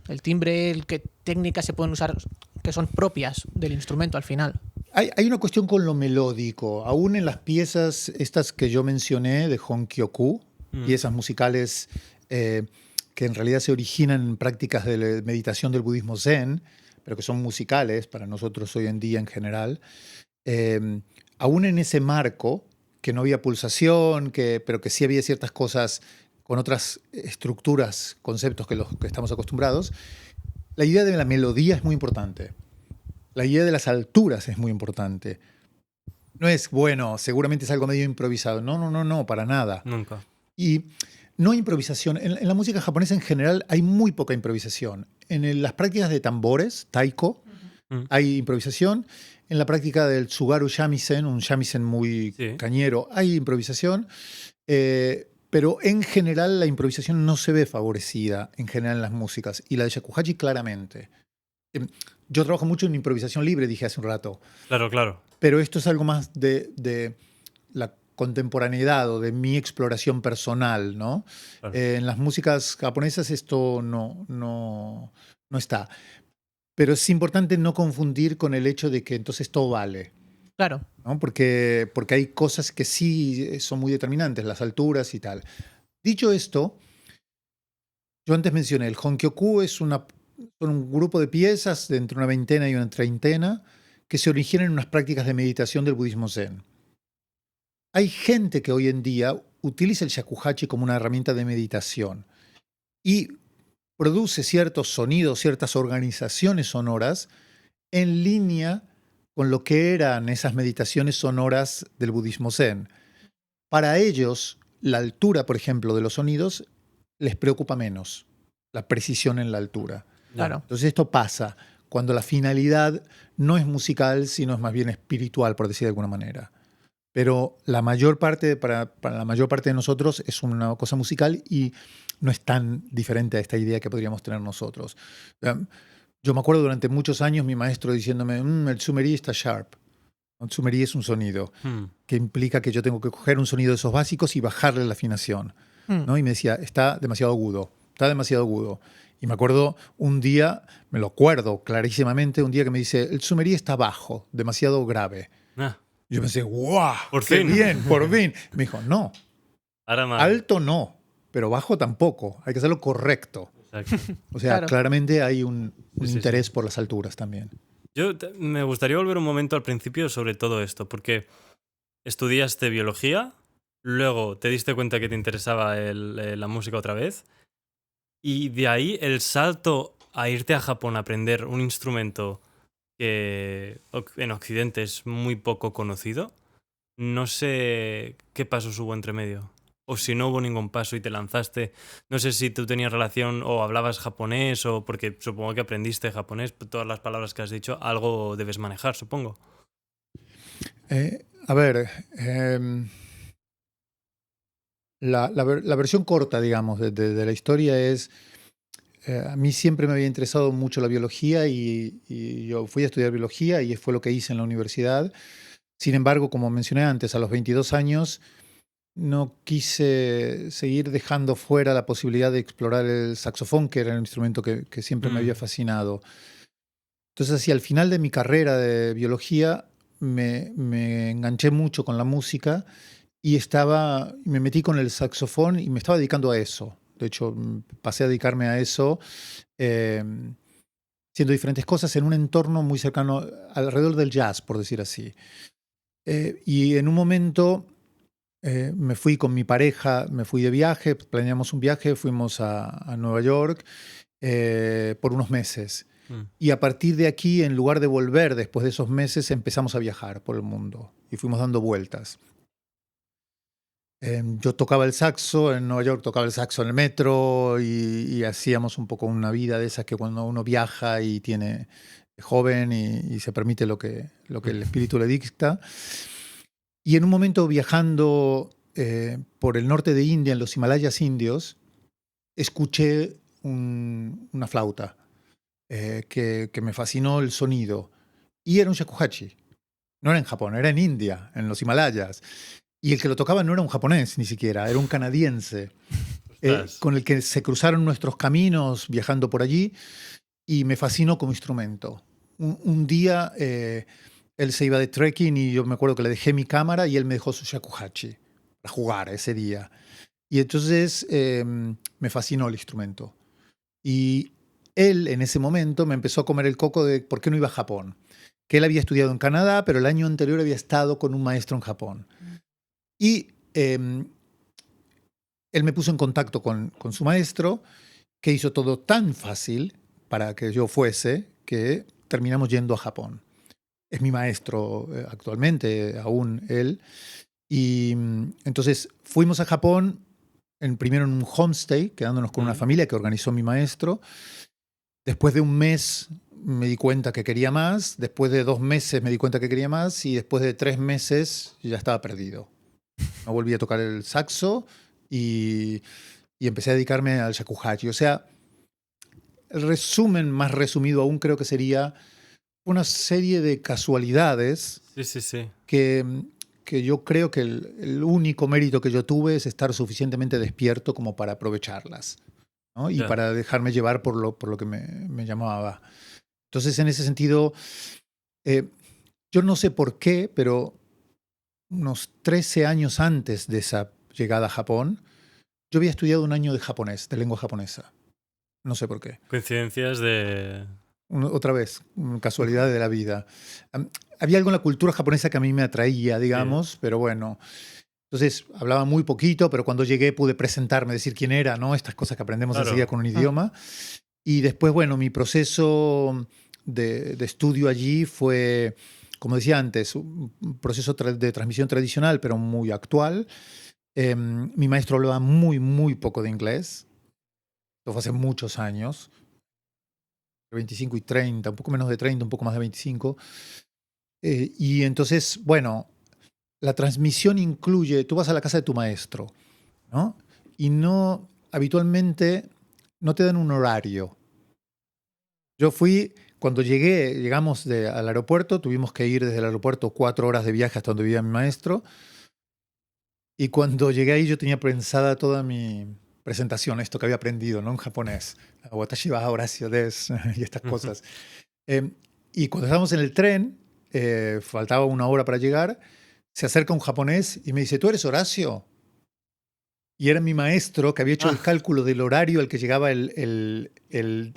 El timbre, técnicas se pueden usar que son propias del instrumento al final. Hay una cuestión con lo melódico. Aún en las piezas estas que yo mencioné de Honkyoku, piezas musicales que en realidad se originan en prácticas de la meditación del budismo zen, pero que son musicales para nosotros hoy en día en general, aún en ese marco, que no había pulsación, pero que sí había ciertas cosas con otras estructuras, conceptos que los que estamos acostumbrados, la idea de la melodía es muy importante. La idea de las alturas es muy importante. No es, bueno, seguramente es algo medio improvisado. No, para nada. Nunca. Y no hay improvisación. En la música japonesa en general hay muy poca improvisación. Las prácticas de tambores, taiko, hay improvisación. En la práctica del tsugaru shamisen, un shamisen muy Sí. cañero, hay improvisación. Pero en general la improvisación no se ve favorecida en general en las músicas. Y la de shakuhachi claramente. Yo trabajo mucho en improvisación libre, dije hace un rato. Claro, claro. Pero esto es algo más de la contemporaneidad o de mi exploración personal, ¿no? Claro. En las músicas japonesas esto no está. Pero es importante no confundir con el hecho de que entonces todo vale, Claro. ¿no? Porque hay cosas que sí son muy determinantes, las alturas y tal. Dicho esto, yo antes mencioné, el Honkyoku son un grupo de piezas de entre una veintena y una treintena que se originan en unas prácticas de meditación del budismo zen. Hay gente que hoy en día utiliza el shakuhachi como una herramienta de meditación y produce ciertos sonidos, ciertas organizaciones sonoras en línea con lo que eran esas meditaciones sonoras del budismo zen. Para ellos, la altura, por ejemplo, de los sonidos les preocupa menos, la precisión en la altura. Claro. Entonces esto pasa cuando la finalidad no es musical, sino es más bien espiritual, por decir de alguna manera. Pero la mayor parte, para la mayor parte de nosotros es una cosa musical y no es tan diferente a esta idea que podríamos tener nosotros. Yo me acuerdo durante muchos años mi maestro diciéndome, el tsumeri está sharp. El tsumeri es un sonido que implica que yo tengo que coger un sonido de esos básicos y bajarle la afinación, ¿no? Y me decía, está demasiado agudo. Y me acuerdo un día, me lo acuerdo clarísimamente, un día que me dice, el tsumeri está bajo, demasiado grave. Ah, Yo pensé, ¡guau! Por ¡Qué fin. bien, por fin! Me dijo, no, ahora más. alto no, pero bajo tampoco. Hay que hacerlo correcto. Exacto. O sea, Claro. claramente hay un Sí, sí, interés sí. por las alturas también. Me gustaría volver un momento al principio sobre todo esto, porque estudiaste biología, luego te diste cuenta que te interesaba la música otra vez, y de ahí el salto a irte a Japón a aprender un instrumento que en Occidente es muy poco conocido. No sé qué pasos hubo entre medio. O si no hubo ningún paso y te lanzaste. No sé si tú tenías relación o hablabas japonés o porque supongo que aprendiste japonés. Todas las palabras que has dicho, algo debes manejar, supongo. A ver, la versión corta, digamos, de la historia es, a mí siempre me había interesado mucho la biología y yo fui a estudiar biología y fue lo que hice en la universidad. Sin embargo, como mencioné antes, a los 22 años no quise seguir dejando fuera la posibilidad de explorar el saxofón, que era el instrumento que siempre me había fascinado. Entonces, hacia el final de mi carrera de biología, me enganché mucho con la música y me metí con el saxofón y me estaba dedicando a eso. De hecho, pasé a dedicarme a eso, eh, haciendo diferentes cosas en un entorno muy cercano, alrededor del jazz, por decir así. Y en un momento me fui con mi pareja, me fui de viaje, planeamos un viaje, fuimos a Nueva York por unos meses. Y a partir de aquí, en lugar de volver después de esos meses, empezamos a viajar por el mundo y fuimos dando vueltas. Yo tocaba el saxo, en Nueva York tocaba el saxo en el metro y hacíamos un poco una vida de esas que cuando uno viaja y tiene joven y se permite lo que el espíritu le dicta. Y en un momento viajando por el norte de India, en los Himalayas indios, escuché una flauta que me fascinó el sonido. Y era un shakuhachi. No era en Japón, era en India, en los Himalayas. Y el que lo tocaba no era un japonés ni siquiera, era un canadiense, con el que se cruzaron nuestros caminos viajando por allí y me fascinó como instrumento. Un día él se iba de trekking y yo me acuerdo que le dejé mi cámara y él me dejó su shakuhachi para jugar ese día. Y entonces me fascinó el instrumento. Y él en ese momento me empezó a comer el coco de por qué no iba a Japón. Que él había estudiado en Canadá, pero el año anterior había estado con un maestro en Japón. Y él me puso en contacto con su maestro, que hizo todo tan fácil para que yo fuese, que terminamos yendo a Japón. Es mi maestro actualmente, aún él. Y entonces fuimos a Japón, primero en un homestay, quedándonos con una familia que organizó mi maestro. Después de un mes me di cuenta que quería más, después de 2 meses me di cuenta que quería más y después de 3 meses ya estaba perdido. No volví a tocar el saxo y empecé a dedicarme al shakuhachi. O sea, el resumen más resumido aún creo que sería una serie de casualidades que yo creo que el único mérito que yo tuve es estar suficientemente despierto como para aprovecharlas, ¿no? Y para dejarme llevar por lo que me llamaba. Entonces, en ese sentido, yo no sé por qué, pero unos 13 años antes de esa llegada a Japón, yo había estudiado un año de japonés, de lengua japonesa. No sé por qué. Coincidencias de... Otra vez, casualidad de la vida. Había algo en la cultura japonesa que a mí me atraía, digamos, pero bueno. Entonces, hablaba muy poquito, pero cuando llegué pude presentarme, decir quién era, ¿no? Estas cosas que aprendemos enseguida con un idioma. Y después, bueno, mi proceso de estudio allí fue, como decía antes, un proceso de transmisión tradicional, pero muy actual. Mi maestro hablaba muy, muy poco de inglés. Esto fue hace muchos años. 25 y 30, un poco menos de 30, un poco más de 25. Y entonces, bueno, la transmisión incluye, tú vas a la casa de tu maestro, ¿no? Y no, habitualmente, no te dan un horario. Yo fui, cuando llegamos al aeropuerto, tuvimos que ir desde el aeropuerto 4 horas de viaje hasta donde vivía mi maestro. Y cuando llegué ahí yo tenía pensada toda mi presentación, esto que había aprendido, ¿no? En japonés. Watashi wa Horacio des y estas cosas. Y cuando estábamos en el tren, faltaba 1 hora para llegar, se acerca un japonés y me dice, ¿tú eres Horacio? Y era mi maestro que había hecho el cálculo del horario al que llegaba el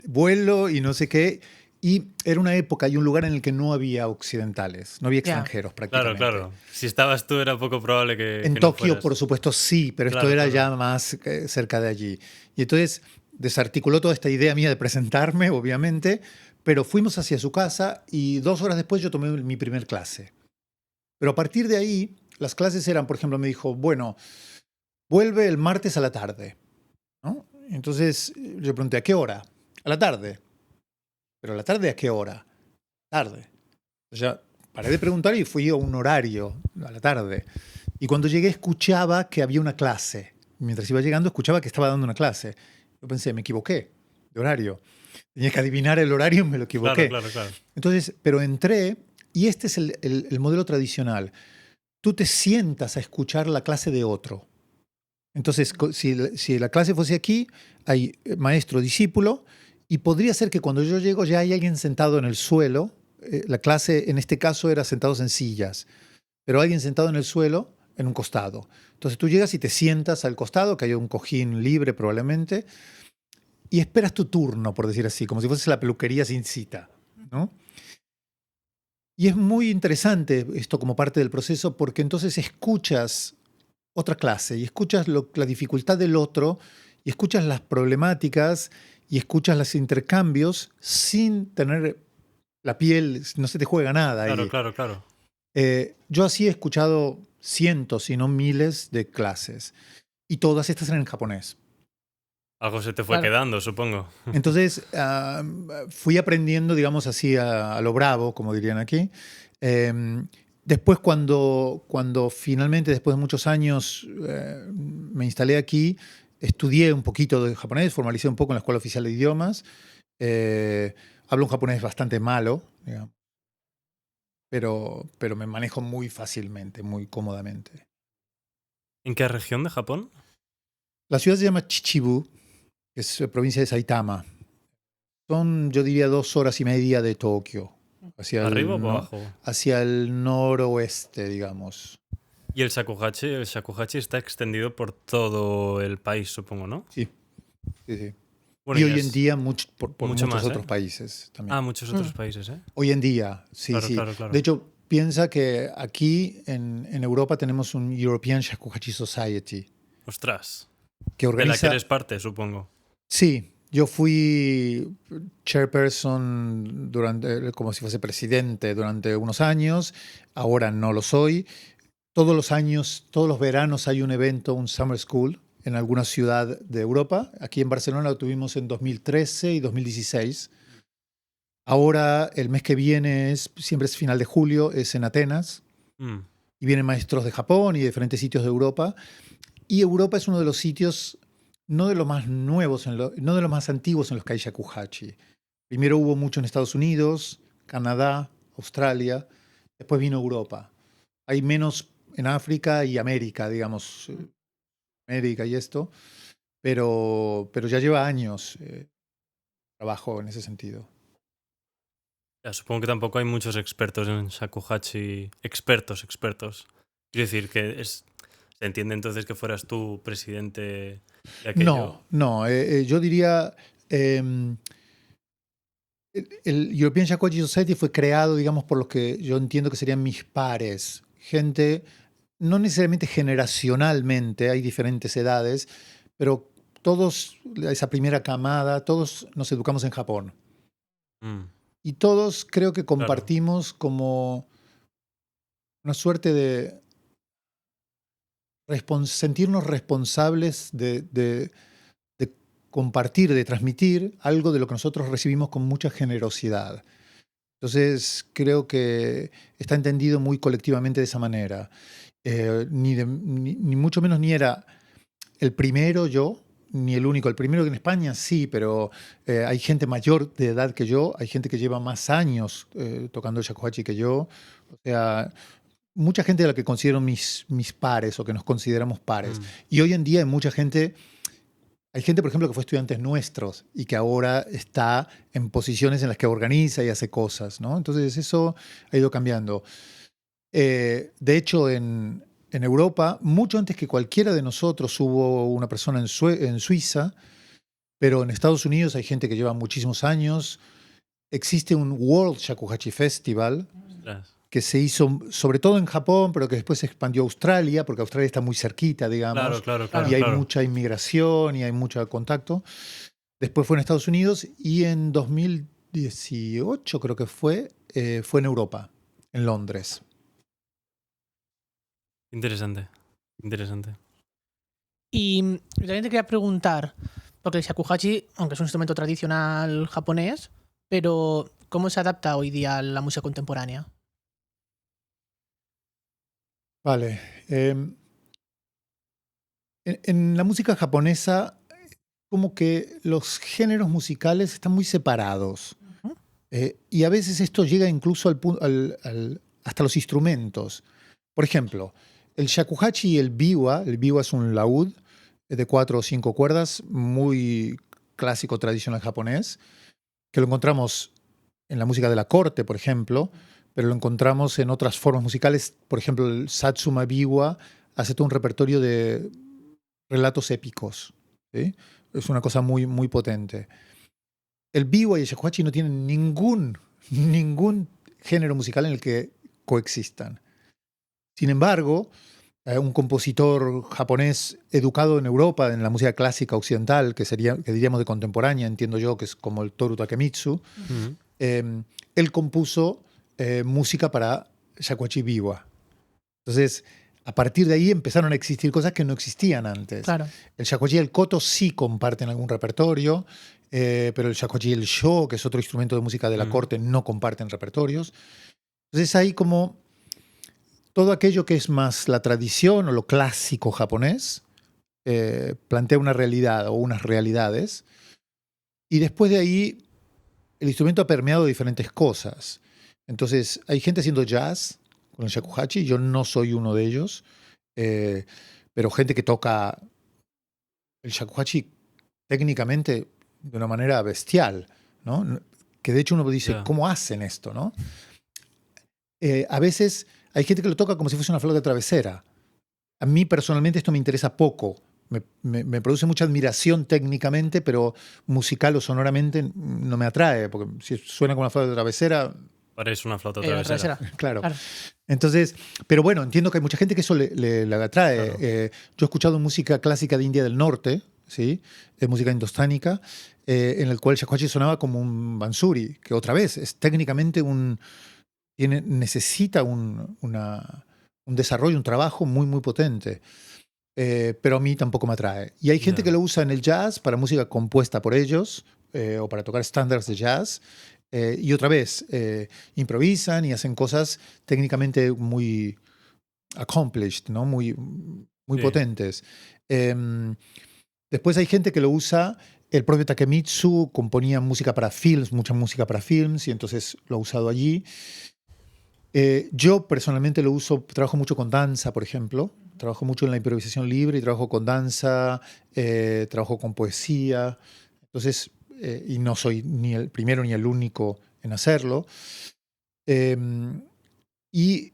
vuelo y no sé qué. Y era una época y un lugar en el que no había occidentales, no había extranjeros prácticamente. Claro. Si estabas tú era poco probable que en no Tokio, fueras. por supuesto, sí, pero esto era ya más cerca de allí. Y entonces desarticuló toda esta idea mía de presentarme, obviamente, pero fuimos hacia su casa y 2 horas después yo tomé mi primer clase. Pero a partir de ahí, las clases eran, por ejemplo, me dijo, bueno, vuelve el martes a la tarde, ¿no? Entonces yo pregunté, ¿a qué hora? A la tarde. ¿Pero a la tarde a qué hora? Tarde. O sea, paré de preguntar y fui a un horario a la tarde. Y cuando llegué escuchaba que había una clase. Mientras iba llegando escuchaba que estaba dando una clase. Yo pensé, me equivoqué de horario. Tenía que adivinar el horario y me lo equivoqué. Claro. Entonces, pero entré y este es el modelo tradicional. Tú te sientas a escuchar la clase de otro. Entonces, si la clase fuese aquí, hay maestro, discípulo, y podría ser que cuando yo llego ya hay alguien sentado en el suelo. La clase, en este caso, era sentados en sillas, pero alguien sentado en el suelo, en un costado. Entonces tú llegas y te sientas al costado, que hay un cojín libre probablemente, y esperas tu turno, por decir así, como si fuese la peluquería sin cita, ¿no? Y es muy interesante esto como parte del proceso porque entonces escuchas otra clase y escuchas la dificultad del otro y escuchas las problemáticas y escuchas los intercambios sin tener la piel, no se te juega nada ahí. Claro. Yo así he escuchado cientos, si no miles de clases y todas estas eran en japonés. Algo se te fue quedando, supongo. Entonces fui aprendiendo, digamos así, a lo bravo, como dirían aquí. Después, cuando finalmente, después de muchos años, me instalé aquí, estudié un poquito de japonés, formalicé un poco en la Escuela Oficial de Idiomas. Hablo un japonés bastante malo, digamos, pero me manejo muy fácilmente, muy cómodamente. ¿En qué región de Japón? La ciudad se llama Chichibu, que es provincia de Saitama. Son, yo diría, 2 horas y media de Tokio. ¿Arriba o abajo? Hacia el noroeste, digamos. Y el shakuhachi está extendido por todo el país, supongo, ¿no? Sí. Bueno, y hoy en día por muchos más, otros países también. Ah, muchos otros países, ¿eh? Hoy en día, sí. Claro. De hecho, piensa que aquí en Europa tenemos un European Shakuhachi Society. Ostras. Que organiza... De la que eres parte, supongo. Sí. Yo fui chairperson como si fuese presidente durante unos años. Ahora no lo soy. Todos los años, todos los veranos hay un evento, un Summer School, en alguna ciudad de Europa. Aquí en Barcelona lo tuvimos en 2013 y 2016. Ahora, el mes que viene, siempre es final de julio, es en Atenas. Y vienen maestros de Japón y de diferentes sitios de Europa. Y Europa es uno de los sitios... no de los más nuevos, no de los más antiguos en los que hay shakuhachi. Primero hubo mucho en Estados Unidos, Canadá, Australia, después vino Europa. Hay menos en África y América, digamos, América y esto, pero ya lleva años trabajo en ese sentido. Ya, supongo que tampoco hay muchos expertos en shakuhachi, expertos. Quiero decir que se entiende entonces que fueras tú presidente de aquello. No, yo diría... el European Shakuhachi Society fue creado, digamos, por los que yo entiendo que serían mis pares. Gente, no necesariamente generacionalmente, hay diferentes edades, pero todos, esa primera camada, todos nos educamos en Japón. Y todos creo que compartimos como una suerte de sentirnos responsables de compartir, de transmitir algo de lo que nosotros recibimos con mucha generosidad. Entonces, creo que está entendido muy colectivamente de esa manera. Ni mucho menos ni era el primero yo, ni el único. El primero en España sí, pero hay gente mayor de edad que yo, hay gente que lleva más años tocando el shakuhachi que yo. O sea, mucha gente de la que considero mis pares o que nos consideramos pares. Y hoy en día hay mucha gente... Hay gente, por ejemplo, que fue estudiantes nuestros y que ahora está en posiciones en las que organiza y hace cosas, ¿no? Entonces eso ha ido cambiando. De hecho, en Europa, mucho antes que cualquiera de nosotros, hubo una persona en Suiza, pero en Estados Unidos hay gente que lleva muchísimos años. Existe un World Shakuhachi Festival que se hizo sobre todo en Japón, pero que después se expandió a Australia, porque Australia está muy cerquita, digamos. Claro. Y hay mucha inmigración y hay mucho contacto. Después fue en Estados Unidos y en 2018 creo que fue en Europa, en Londres. Interesante. Y yo también te quería preguntar, porque el shakuhachi, aunque es un instrumento tradicional japonés, pero ¿cómo se adapta hoy día a la música contemporánea? Vale. En la música japonesa, como que los géneros musicales están muy separados. Ujú. Y a veces esto llega incluso hasta los instrumentos. Por ejemplo, el shakuhachi y el biwa es un laúd de 4 o 5 cuerdas, muy clásico tradicional japonés, que lo encontramos en la música de la corte, por ejemplo, pero lo encontramos en otras formas musicales. Por ejemplo, el satsuma biwa hace todo un repertorio de relatos épicos, ¿sí? Es una cosa muy, muy potente. El biwa y el shakuhachi no tienen ningún género musical en el que coexistan. Sin embargo, un compositor japonés educado en Europa, en la música clásica occidental, que diríamos de contemporánea, entiendo yo, que es como el Toru Takemitsu, él compuso música para shakuhachi biwa. Entonces, a partir de ahí empezaron a existir cosas que no existían antes. Claro. El shakuhachi y el koto sí comparten algún repertorio, pero el shakuhachi y el sho, que es otro instrumento de música de la corte, no comparten repertorios. Entonces hay como todo aquello que es más la tradición o lo clásico japonés, plantea una realidad o unas realidades, y después de ahí el instrumento ha permeado diferentes cosas. Entonces hay gente haciendo jazz con el shakuhachi, yo no soy uno de ellos, pero gente que toca el shakuhachi técnicamente de una manera bestial, ¿no? Que de hecho uno dice, ¿cómo hacen esto, no? A veces hay gente que lo toca como si fuese una flauta travesera. A mí personalmente esto me interesa poco. Me produce mucha admiración técnicamente, pero musical o sonoramente no me atrae, porque si suena como una flauta travesera... Parece una flauta travesera. Claro. Entonces, pero bueno, entiendo que hay mucha gente que eso le atrae. Claro. Yo he escuchado música clásica de India del Norte, ¿sí? Música indostánica, en el cual el shakuhachi sonaba como un bansuri, que otra vez es técnicamente necesita un desarrollo, un trabajo muy, muy potente. Pero a mí tampoco me atrae. Y hay gente que lo usa en el jazz para música compuesta por ellos o para tocar estándares de jazz. Y otra vez, improvisan y hacen cosas técnicamente muy accomplished, ¿no? Muy potentes. Después hay gente que lo usa. El propio Takemitsu componía música para films, mucha música para films, y entonces lo ha usado allí. Yo personalmente lo uso, trabajo mucho con danza, por ejemplo. Trabajo mucho en la improvisación libre y trabajo con danza, trabajo con poesía. Entonces, y no soy ni el primero ni el único en hacerlo. Y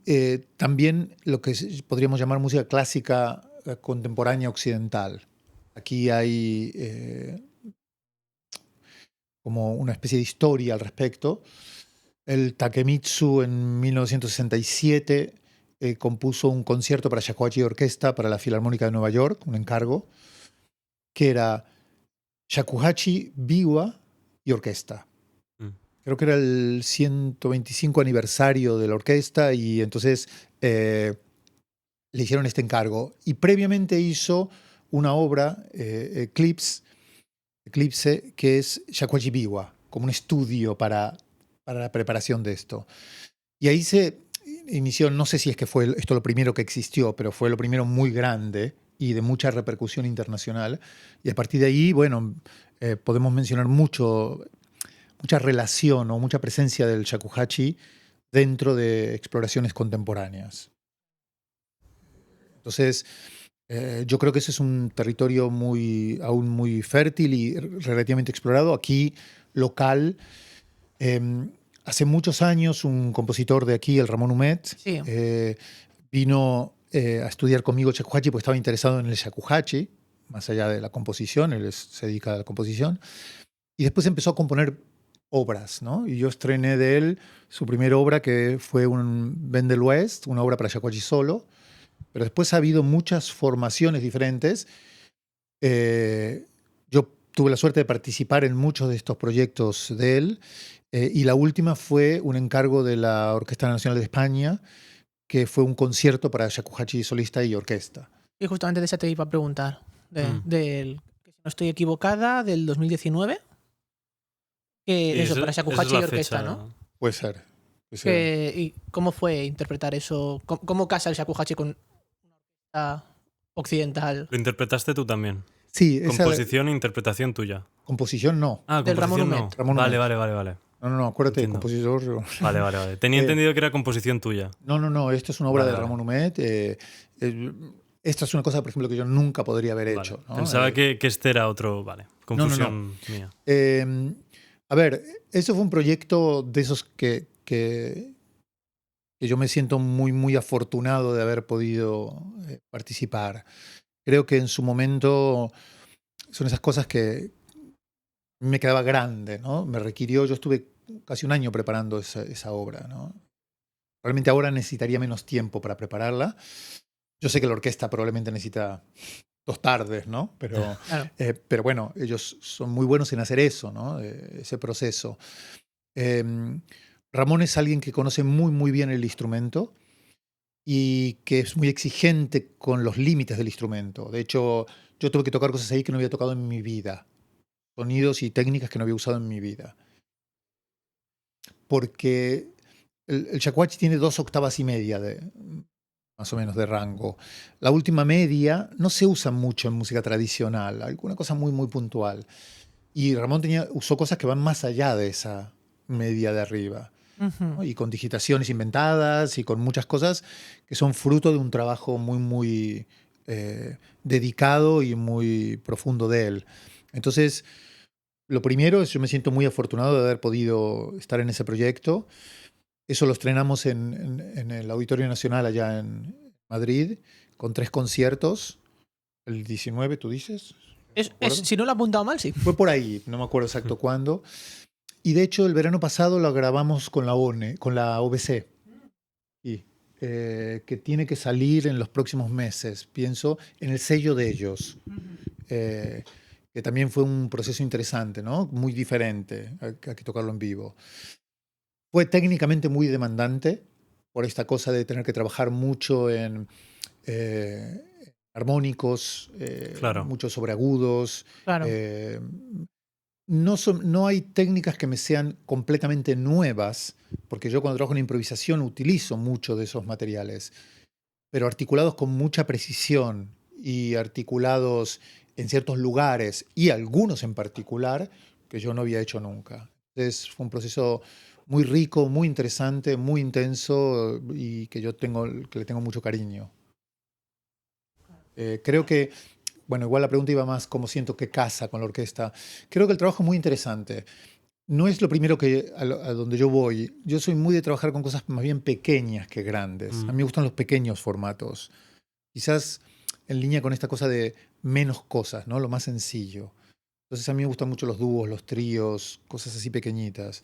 también lo que podríamos llamar música clásica contemporánea occidental. Aquí hay como una especie de historia al respecto. El Takemitsu en 1967 compuso un concierto para shakuhachi y orquesta para la Filarmónica de Nueva York, un encargo, que era shakuhachi, biwa y orquesta. Creo que era el 125 aniversario de la orquesta y entonces le hicieron este encargo. Y previamente hizo una obra, Eclipse, que es shakuhachi biwa, como un estudio para la preparación de esto. Y ahí se inició, no sé si es que fue esto lo primero que existió, pero fue lo primero muy grande y de mucha repercusión internacional. Y a partir de ahí, bueno, podemos mencionar mucha relación o mucha presencia del shakuhachi dentro de exploraciones contemporáneas. Entonces, yo creo que ese es un territorio aún muy fértil y relativamente explorado. Aquí, local, hace muchos años un compositor de aquí, el Ramón Humet, sí. Vino a estudiar conmigo shakuhachi porque estaba interesado en el shakuhachi, más allá de la composición, él se dedica a la composición. Y después empezó a componer obras, ¿no? Y yo estrené de él su primera obra, que fue un Ben del West, una obra para shakuhachi solo. Pero después ha habido muchas formaciones diferentes. Yo tuve la suerte de participar en muchos de estos proyectos de él. Y la última fue un encargo de la Orquesta Nacional de España, que fue un concierto para shakuhachi solista y orquesta. Y justamente de esa te iba a preguntar. Si no estoy equivocada, del 2019. Eso para shakuhachi y orquesta, ¿no? Puede ser. ¿Y cómo fue interpretar eso? ¿Cómo casa el shakuhachi con una orquesta occidental? Lo interpretaste tú también. Sí, Composición e interpretación tuya. Composición no. Del Ramón composición no. Humet. Ramón Vale, Humet. vale. No, acuérdate, Entiendo. compositor. Vale. Tenía entendido que era composición tuya. No, esto es una obra Vale. de Ramón Humet. Esta es una cosa, por ejemplo, que yo nunca podría haber hecho. ¿No? Pensaba que este era otro. Vale, confusión mía. A ver, eso fue un proyecto de esos que yo me siento muy afortunado de haber podido participar. Creo que en su momento son esas cosas que me quedaba grande, ¿no? Me requirió, yo estuve casi un año preparando esa obra, ¿no? Realmente ahora necesitaría menos tiempo para prepararla. Yo sé que la orquesta probablemente necesita 2 tardes, ¿no? Pero, Claro. pero bueno, ellos son muy buenos en hacer eso, ¿no? Ese proceso. Ramón es alguien que conoce muy bien el instrumento y que es muy exigente con los límites del instrumento. De hecho, yo tuve que tocar cosas ahí que no había tocado en mi vida. Sonidos y técnicas que no había usado en mi vida. Porque el shakuhachi tiene 2 octavas y media más o menos de rango. La última media no se usa mucho en música tradicional, alguna cosa muy puntual. Y Ramón usó cosas que van más allá de esa media de arriba. ¿No? Y con digitaciones inventadas y con muchas cosas que son fruto de un trabajo muy dedicado y muy profundo de él. Entonces, lo primero es, yo me siento muy afortunado de haber podido estar en ese proyecto. Eso lo estrenamos en el Auditorio Nacional allá en Madrid, con 3 conciertos. El 19, ¿tú dices? Si no lo he apuntado mal, sí. Fue por ahí, no me acuerdo exacto cuándo. Y de hecho, el verano pasado lo grabamos con la OBC. Que tiene que salir en los próximos meses, pienso, en el sello de ellos. Que también fue un proceso interesante, ¿no? Muy diferente a que tocarlo en vivo. Fue técnicamente muy demandante por esta cosa de tener que trabajar mucho en armónicos, Claro. muchos sobreagudos. Claro. No hay técnicas que me sean completamente nuevas, porque yo cuando trabajo en improvisación utilizo mucho de esos materiales, pero articulados con mucha precisión y articulados en ciertos lugares y algunos en particular que yo no había hecho nunca. Entonces fue un proceso muy rico, muy interesante, muy intenso y que le tengo mucho cariño. Creo que, bueno, igual la pregunta iba más cómo siento que casa con la orquesta. Creo que el trabajo es muy interesante. No es lo primero a donde yo voy. Yo soy muy de trabajar con cosas más bien pequeñas que grandes. A mí me gustan los pequeños formatos. Quizás en línea con esta cosa de menos cosas, ¿no? Lo más sencillo. Entonces a mí me gustan mucho los dúos, los tríos, cosas así pequeñitas.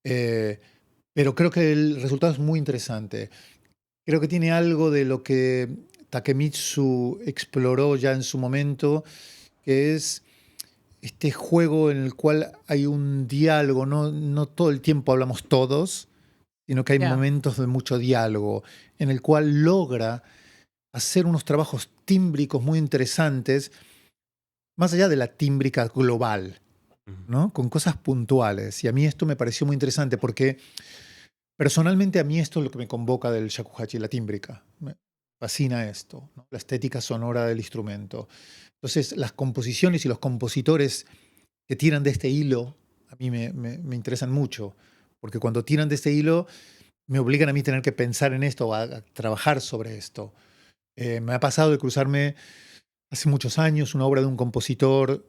Pero creo que el resultado es muy interesante. Creo que tiene algo de lo que Takemitsu exploró ya en su momento, que es este juego en el cual hay un diálogo, no todo el tiempo hablamos todos, sino que hay momentos de mucho diálogo, en el cual logra hacer unos trabajos tímbricos muy interesantes, más allá de la tímbrica global, ¿no? Con cosas puntuales. Y a mí esto me pareció muy interesante porque personalmente a mí esto es lo que me convoca del shakuhachi, la tímbrica. Me fascina esto, ¿no? La estética sonora del instrumento. Entonces, las composiciones y los compositores que tiran de este hilo a mí me interesan mucho, porque cuando tiran de este hilo me obligan a mí tener que pensar en esto, a trabajar sobre esto. Me ha pasado de cruzarme hace muchos años una obra de un compositor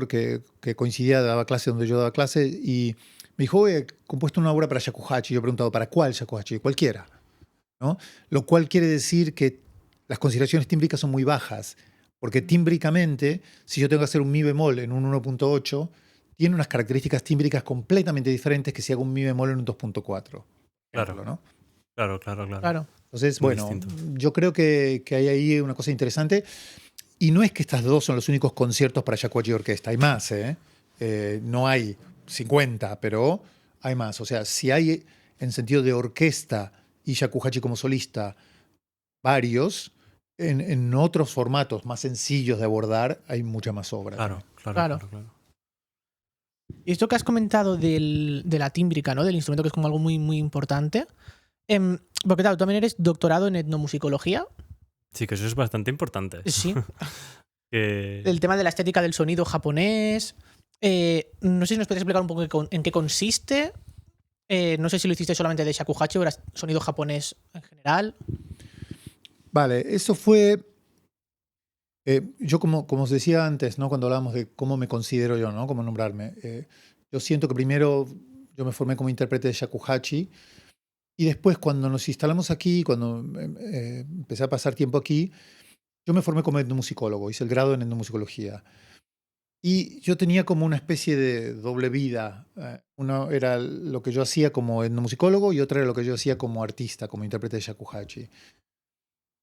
que coincidía, daba clase donde yo daba clase, y me dijo, he compuesto una obra para shakuhachi. Yo he preguntado, ¿para cuál shakuhachi? Cualquiera, ¿no? Lo cual quiere decir que las consideraciones tímbricas son muy bajas, porque tímbricamente, si yo tengo que hacer un mi bemol en un 1.8, tiene unas características tímbricas completamente diferentes que si hago un mi bemol en un 2.4. Claro, ¿no? Claro. Entonces, Muy bueno, distinto. yo creo que hay ahí una cosa interesante. Y no es que estas dos son los únicos conciertos para shakuhachi orquesta, hay más, ¿eh? No hay 50, pero hay más. O sea, si hay en sentido de orquesta y shakuhachi como solista varios, en otros formatos más sencillos de abordar hay mucha más obra. Claro. Y esto que has comentado de la tímbrica, ¿no? Del instrumento, que es como algo muy, muy importante. Porque claro, tú también eres doctorado en etnomusicología. Sí, que eso es bastante importante. Sí. Que... El tema de la estética del sonido japonés. No sé si nos puedes explicar un poco en qué consiste. No sé si lo hiciste solamente de shakuhachi o era sonido japonés en general. Vale, eso fue... yo como os decía antes, ¿no? Cuando hablábamos de cómo me considero yo, ¿no? Cómo nombrarme. Yo siento que primero yo me formé como intérprete de shakuhachi y después cuando nos instalamos aquí, cuando empecé a pasar tiempo aquí, yo me formé como etnomusicólogo, hice el grado en etnomusicología. Y yo tenía como una especie de doble vida. Uno era lo que yo hacía como etnomusicólogo y otra era lo que yo hacía como artista, como intérprete de shakuhachi.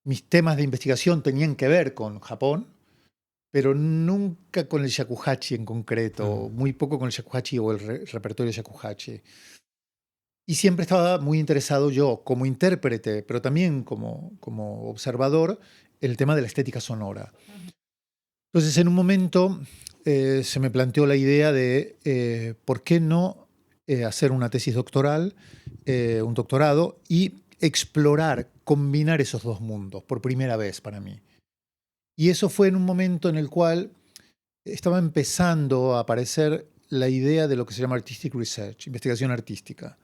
Mis temas de investigación tenían que ver con Japón, pero nunca con el shakuhachi en concreto, muy poco con el shakuhachi o el repertorio de shakuhachi. Y siempre estaba muy interesado yo como intérprete, pero también como observador, en el tema de la estética sonora. Entonces, en un momento se me planteó la idea de por qué no hacer una tesis doctoral, un doctorado, y explorar, combinar esos dos mundos por primera vez para mí. Y eso fue en un momento en el cual estaba empezando a aparecer la idea de lo que se llama artistic research, investigación artística.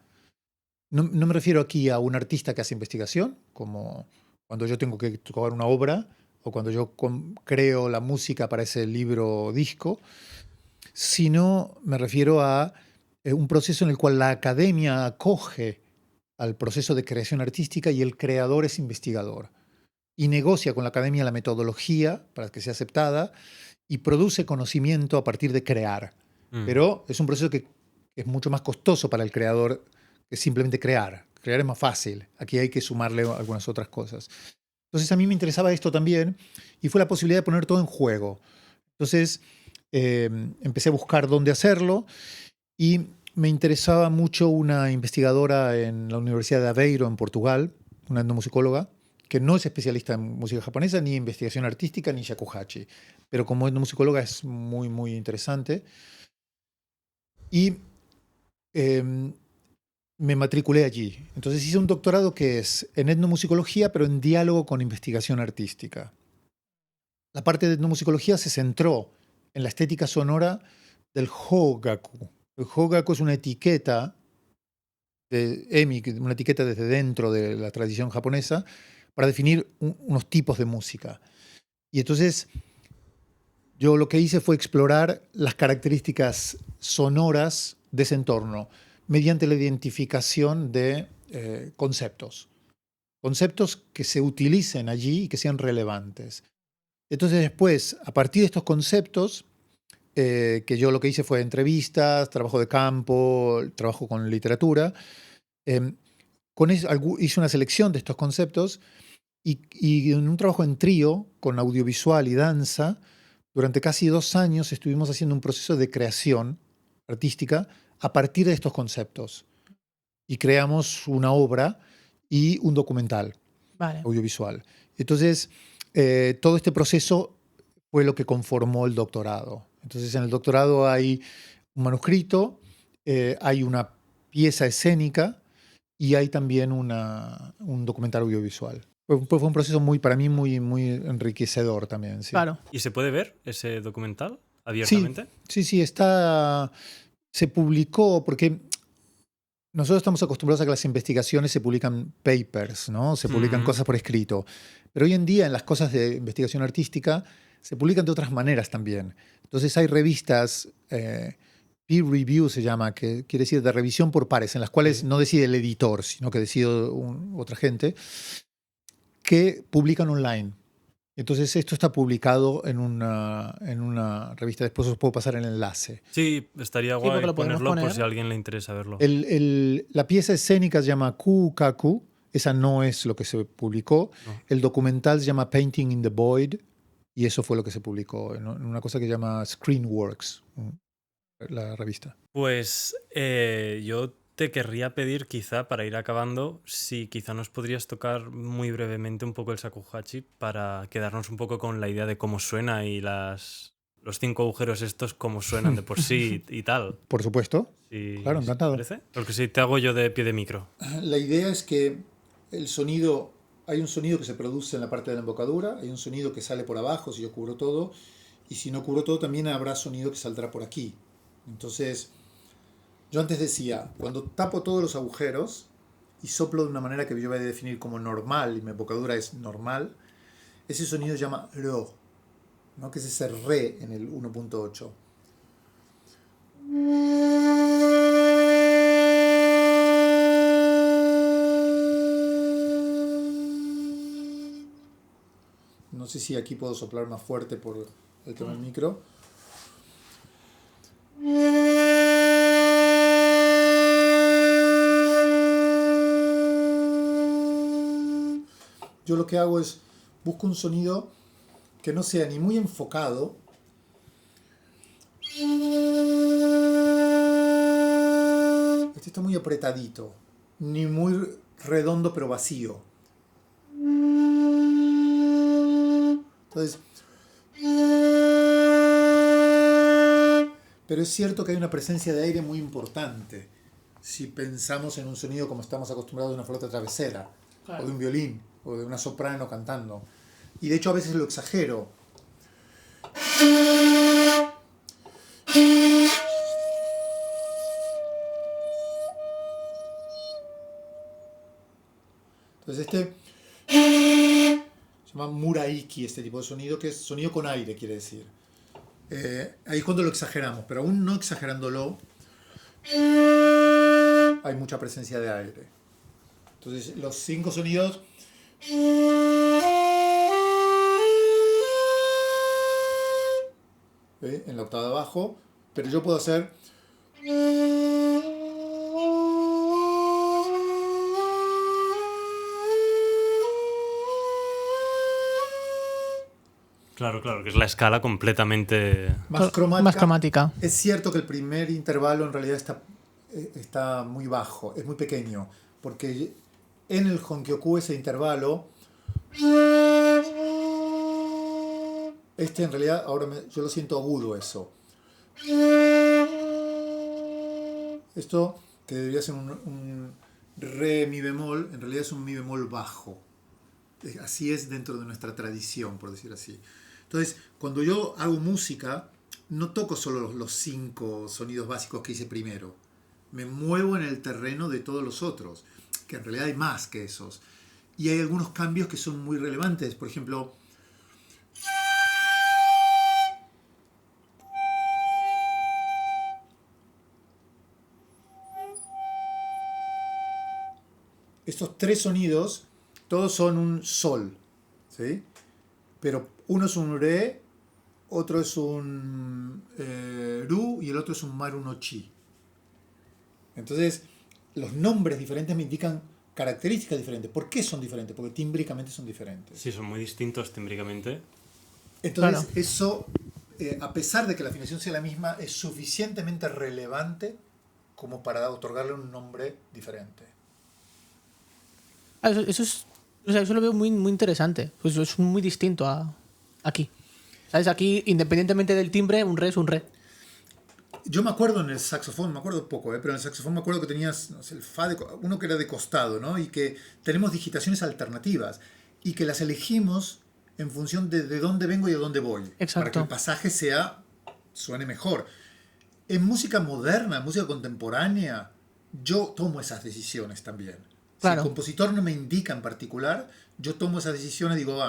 No me refiero aquí a un artista que hace investigación, como cuando yo tengo que tocar una obra o cuando yo creo la música para ese libro o disco, sino me refiero a un proceso en el cual la academia acoge al proceso de creación artística y el creador es investigador y negocia con la academia la metodología para que sea aceptada y produce conocimiento a partir de crear. Pero es un proceso que es mucho más costoso para el creador que simplemente crear. Crear es más fácil. Aquí hay que sumarle algunas otras cosas. Entonces a mí me interesaba esto también y fue la posibilidad de poner todo en juego. Entonces empecé a buscar dónde hacerlo y me interesaba mucho una investigadora en la Universidad de Aveiro, en Portugal, una etnomusicóloga, que no es especialista en música japonesa, ni investigación artística, ni shakuhachi. Pero como etnomusicóloga es muy, muy interesante. Y me matriculé allí. Entonces hice un doctorado que es en etnomusicología, pero en diálogo con investigación artística. La parte de etnomusicología se centró en la estética sonora del Hogaku. El Hogaku es una etiqueta de Emi, una etiqueta desde dentro de la tradición japonesa, para definir unos tipos de música. Y entonces yo lo que hice fue explorar las características sonoras de ese entorno mediante la identificación de conceptos. Conceptos que se utilicen allí y que sean relevantes. Entonces después, a partir de estos conceptos, que yo lo que hice fue entrevistas, trabajo de campo, trabajo con literatura, hice una selección de estos conceptos y en un trabajo en trío con audiovisual y danza, durante casi 2 años estuvimos haciendo un proceso de creación artística a partir de estos conceptos. Y creamos una obra y un documental audiovisual. Entonces, todo este proceso fue lo que conformó el doctorado. Entonces, en el doctorado hay un manuscrito, hay una pieza escénica y hay también un documental audiovisual. Fue un proceso para mí muy, muy enriquecedor también. Sí. Claro. ¿Y se puede ver ese documental abiertamente? Sí, se publicó porque nosotros estamos acostumbrados a que las investigaciones se publican papers, ¿no? Se publican cosas por escrito. Pero hoy en día en las cosas de investigación artística se publican de otras maneras también. Entonces hay revistas, peer review se llama, que quiere decir de revisión por pares, en las cuales no decide el editor, sino que decide otra gente, que publican online. Entonces esto está publicado en una revista. Después os puedo pasar el enlace. Sí, estaría guay ponerlo por si a alguien le interesa verlo. La pieza escénica se llama Kukaku. Esa no es lo que se publicó. No. El documental se llama Painting in the Void y eso fue lo que se publicó en una cosa que se llama Screenworks, la revista. Pues yo te querría pedir, quizá, para ir acabando, si quizá nos podrías tocar muy brevemente un poco el shakuhachi para quedarnos un poco con la idea de cómo suena y los los 5 agujeros estos cómo suenan de por sí y tal. Por supuesto. Claro, encantado. ¿Te parece? Porque si te hago yo de pie de micro. La idea es que el sonido, hay un sonido que se produce en la parte de la embocadura, hay un sonido que sale por abajo si yo cubro todo, y si no cubro todo también habrá sonido que saldrá por aquí. Entonces, yo antes decía, cuando tapo todos los agujeros y soplo de una manera que yo voy a definir como normal, y mi embocadura es normal, ese sonido se llama ro, ¿no? Que es ese re en el 1.8. No sé si aquí puedo soplar más fuerte por el tema del micro. Yo lo que hago es busco un sonido que no sea ni muy enfocado este está muy apretadito, ni muy redondo pero vacío. Entonces, pero es cierto que hay una presencia de aire muy importante si pensamos en un sonido como estamos acostumbrados de una flauta travesera, claro, o de un violín, o de una soprano cantando. Y de hecho a veces lo exagero. Entonces se llama muraiki, este tipo de sonido, que es sonido con aire, quiere decir. Ahí es cuando lo exageramos, pero aún no exagerándolo, hay mucha presencia de aire. Entonces los 5 sonidos en la octava de abajo, pero yo puedo hacer Claro, que es la escala completamente más cromática. Es cierto que el primer intervalo en realidad está muy bajo, es muy pequeño, porque en el Honkyoku ese intervalo, en realidad ahora yo lo siento agudo eso. Esto, que debería ser un re mi bemol, en realidad es un mi bemol bajo. Así es dentro de nuestra tradición, por decir así. Entonces, cuando yo hago música, no toco solo los 5 sonidos básicos que hice primero. Me muevo en el terreno de todos los otros, que en realidad hay más que esos. Y hay algunos cambios que son muy relevantes. Por ejemplo, estos 3 sonidos, todos son un sol, ¿sí? Pero uno es un re, otro es un ru y el otro es un maru no chi. Entonces, los nombres diferentes me indican características diferentes. ¿Por qué son diferentes? Porque tímbricamente son diferentes. Sí, son muy distintos tímbricamente. Entonces, claro, eso, a pesar de que la afinación sea la misma, es suficientemente relevante como para otorgarle un nombre diferente. Eso lo veo muy, muy interesante. Pues es muy distinto a aquí. ¿Sabes? Aquí, independientemente del timbre, un re es un re. Yo me acuerdo en el saxofón, me acuerdo poco, pero en el saxofón me acuerdo que tenías, no sé, el fa, uno que era de costado, ¿no? Y que tenemos digitaciones alternativas y que las elegimos en función de dónde vengo y a dónde voy. Exacto. Para que el pasaje suene mejor. En música moderna, en música contemporánea, yo tomo esas decisiones también. Claro. Si el compositor no me indica en particular, yo tomo esas decisiones y digo,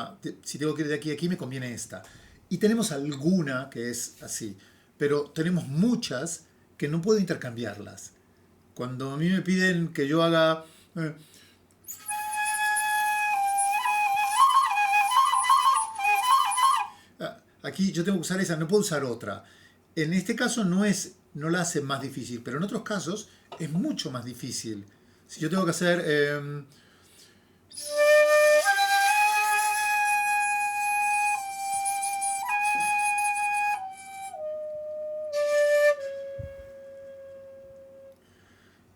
si tengo que ir de aquí a aquí, me conviene esta. Y tenemos alguna que es así, pero tenemos muchas que no puedo intercambiarlas. Cuando a mí me piden que yo haga... aquí yo tengo que usar esa, no puedo usar otra. En este caso no la hace más difícil, pero en otros casos es mucho más difícil. Si yo tengo que hacer...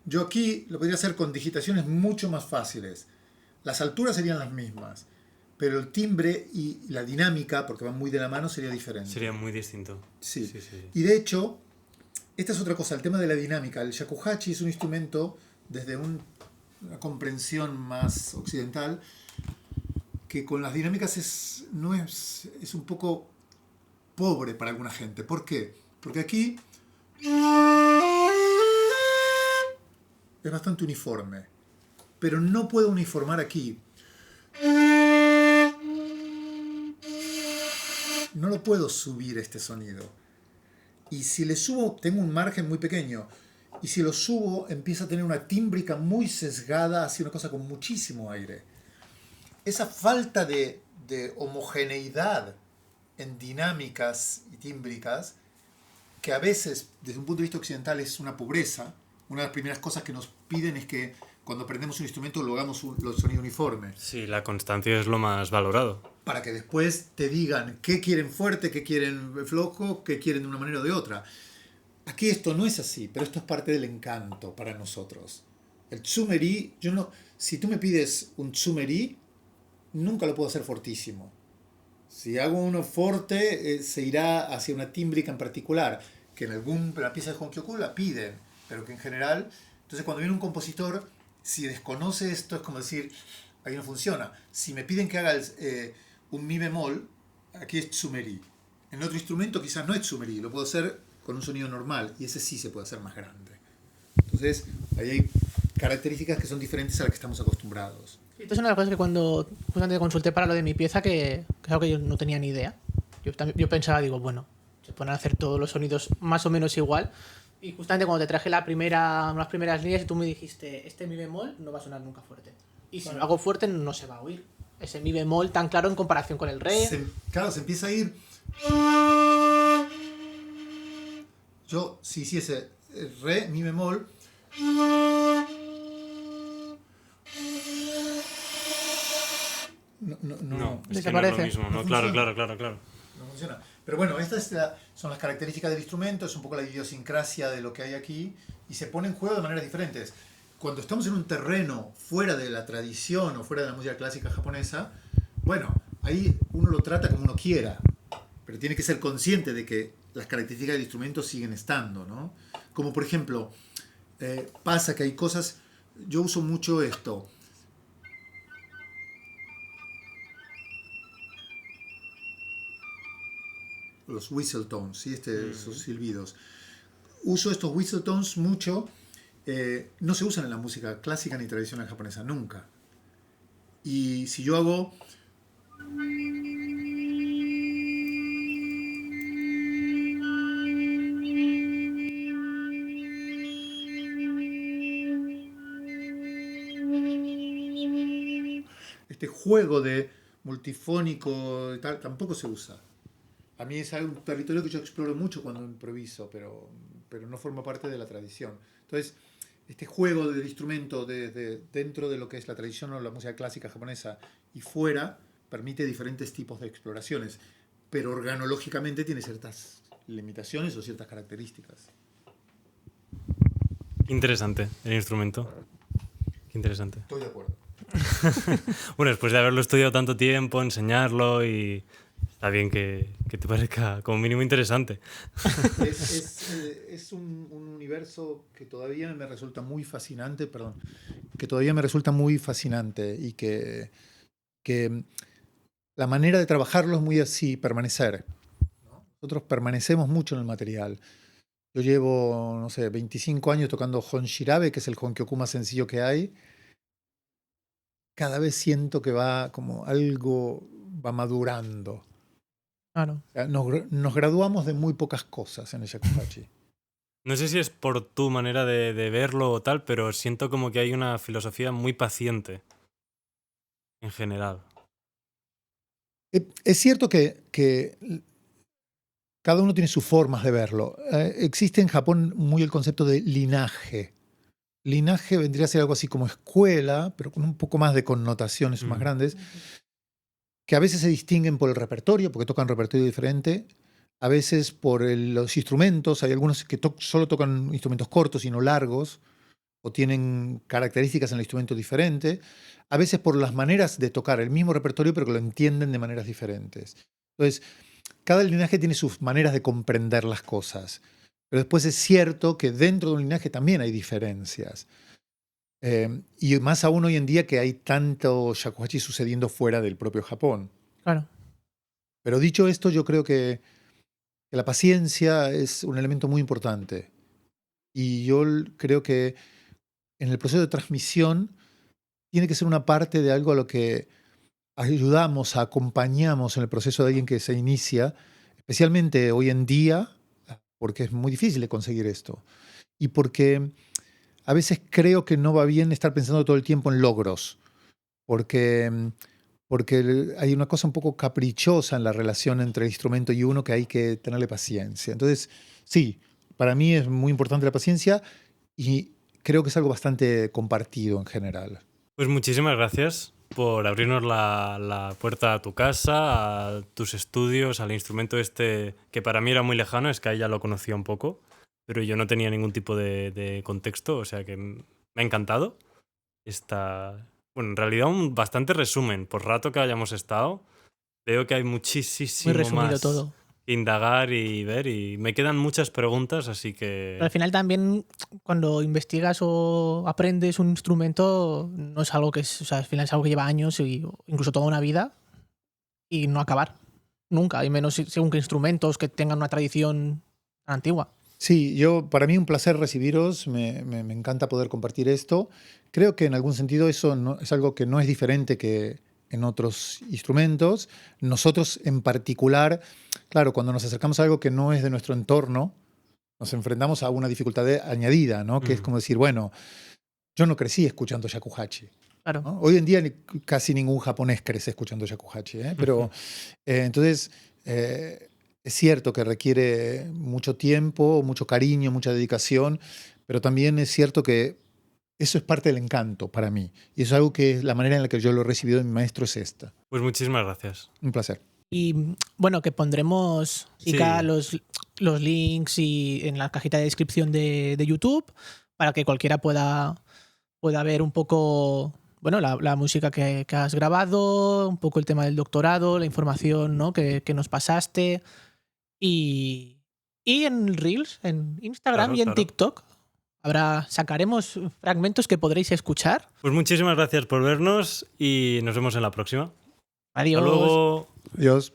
yo aquí lo podría hacer con digitaciones mucho más fáciles. Las alturas serían las mismas, pero el timbre y la dinámica, porque van muy de la mano, sería diferente. Sería muy distinto. Sí. Sí, sí, sí. Y de hecho, esta es otra cosa, el tema de la dinámica. El shakuhachi es un instrumento, desde una comprensión más occidental, que con las dinámicas es un poco pobre para alguna gente. ¿Por qué? Porque aquí es bastante uniforme, pero no puedo uniformar aquí. No lo puedo subir este sonido. Y si le subo, tengo un margen muy pequeño. Y si lo subo, empieza a tener una tímbrica muy sesgada, así una cosa con muchísimo aire. Esa falta de homogeneidad en dinámicas y tímbricas, que a veces, desde un punto de vista occidental, es una pobreza. Una de las primeras cosas que nos piden es que cuando aprendemos un instrumento lo hagamos el sonido uniforme. Sí, la constancia es lo más valorado. Para que después te digan qué quieren fuerte, qué quieren flojo, qué quieren de una manera o de otra. Aquí esto no es así, pero esto es parte del encanto para nosotros. El tsumeri, si tú me pides un tsumeri, nunca lo puedo hacer fortísimo. Si hago uno fuerte, se irá hacia una tímbrica en particular, que en la pieza de Honkyoku la piden, pero que en general... Entonces cuando viene un compositor, si desconoce esto, es como decir, ahí no funciona. Si me piden que haga un mi bemol, aquí es tsumeri. En otro instrumento quizás no es tsumeri, lo puedo hacer con un sonido normal, y ese sí se puede hacer más grande. Entonces, ahí hay características que son diferentes a las que estamos acostumbrados. Esto es una de las cosas que cuando justamente consulté para lo de mi pieza, que es algo que yo no tenía ni idea. Yo pensaba, digo, bueno, se ponen a hacer todos los sonidos más o menos igual. Y justamente cuando te traje las primeras líneas y tú me dijiste, este mi bemol no va a sonar nunca fuerte. Y si lo hago fuerte no se va a oír. Ese mi bemol tan claro en comparación con el re. Claro, se empieza a ir... Yo, si hiciese re, mi bemol... No, es que no es desaparece. lo mismo. No, claro. No funciona. Pero bueno, estas son las características del instrumento, es un poco la idiosincrasia de lo que hay aquí, y se pone en juego de maneras diferentes. Cuando estamos en un terreno fuera de la tradición o fuera de la música clásica japonesa, bueno, ahí uno lo trata como uno quiera, pero tiene que ser consciente de que las características del instrumento siguen estando, ¿no? Como por ejemplo, pasa que hay cosas, yo uso mucho esto. Los whistle tones, ¿sí? Esos silbidos. Uso estos whistle tones mucho. No se usan en la música clásica ni tradicional japonesa, nunca. Y si yo hago... este juego de multifónico y tal, tampoco se usa. A mí es un territorio que yo exploro mucho cuando improviso, pero no forma parte de la tradición. Entonces, este juego del instrumento dentro de lo que es la tradición o la música clásica japonesa y fuera, permite diferentes tipos de exploraciones, pero organológicamente tiene ciertas limitaciones o ciertas características. Interesante el instrumento. Qué interesante. Estoy de acuerdo. Bueno, después de haberlo estudiado tanto tiempo, enseñarlo y... Está bien que te parezca como mínimo interesante. Es un universo que todavía me resulta muy fascinante, y que la manera de trabajarlo es muy así, permanecer. Nosotros permanecemos mucho en el material. Yo llevo, no sé, 25 años tocando Honshirabe, que es el Honkyoku más sencillo que hay. Cada vez siento que algo va madurando. Claro. Nos graduamos de muy pocas cosas en el shakuhachi. No sé si es por tu manera de verlo o tal, pero siento como que hay una filosofía muy paciente en general. Es cierto que cada uno tiene sus formas de verlo. Existe en Japón muy el concepto de linaje. Linaje vendría a ser algo así como escuela, pero con un poco más de connotaciones más grandes, que a veces se distinguen por el repertorio, porque tocan repertorio diferente, a veces por los instrumentos. Hay algunos que solo tocan instrumentos cortos y no largos, o tienen características en el instrumento diferentes, a veces por las maneras de tocar el mismo repertorio, pero que lo entienden de maneras diferentes. Entonces, cada linaje tiene sus maneras de comprender las cosas, pero después es cierto que dentro de un linaje también hay diferencias. Y más aún hoy en día que hay tanto shakuhachi sucediendo fuera del propio Japón. Claro. Pero dicho esto, yo creo que la paciencia es un elemento muy importante. Y yo creo que en el proceso de transmisión tiene que ser una parte de algo a lo que ayudamos, acompañamos en el proceso de alguien que se inicia, especialmente hoy en día, porque es muy difícil de conseguir esto. Y porque a veces creo que no va bien estar pensando todo el tiempo en logros, porque hay una cosa un poco caprichosa en la relación entre el instrumento y uno que hay que tenerle paciencia. Entonces, sí, para mí es muy importante la paciencia y creo que es algo bastante compartido en general. Pues muchísimas gracias por abrirnos la puerta a tu casa, a tus estudios, al instrumento este que para mí era muy lejano, es que ahí ya lo conocía un poco, pero yo no tenía ningún tipo de contexto, o sea que me ha encantado. Bueno, en realidad un bastante resumen. Por rato que hayamos estado, veo que hay muchísimo Muy resumido más todo. que indagar y ver, y me quedan muchas preguntas, así que... Pero al final también cuando investigas o aprendes un instrumento no es algo o sea, al final es algo que lleva años y incluso toda una vida y no acabar nunca, y menos según qué instrumentos que tengan una tradición tan antigua. Sí, para mí un placer recibiros, me encanta poder compartir esto. Creo que en algún sentido eso es algo que no es diferente que en otros instrumentos. Nosotros en particular, claro, cuando nos acercamos a algo que no es de nuestro entorno, nos enfrentamos a una dificultad añadida, ¿no? Que es como decir, bueno, yo no crecí escuchando shakuhachi. Claro. ¿No? Hoy en día casi ningún japonés crece escuchando shakuhachi, pero entonces es cierto que requiere mucho tiempo, mucho cariño, mucha dedicación, pero también es cierto que eso es parte del encanto para mí. Y eso es algo que la manera en la que yo lo he recibido de mi maestro es esta. Pues muchísimas gracias. Un placer. Y bueno, que pondremos los links en la cajita de descripción de YouTube para que cualquiera pueda ver un poco, bueno, la música que has grabado, un poco el tema del doctorado, la información, ¿no? que nos pasaste. Y en Reels, en Instagram y en TikTok, sacaremos fragmentos que podréis escuchar. Pues muchísimas gracias por vernos y nos vemos en la próxima. Adiós. Hasta luego. Adiós.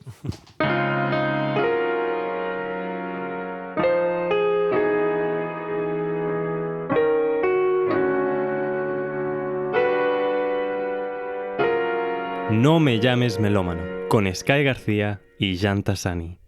No me llames melómano, con Sky García y Jan Tassani.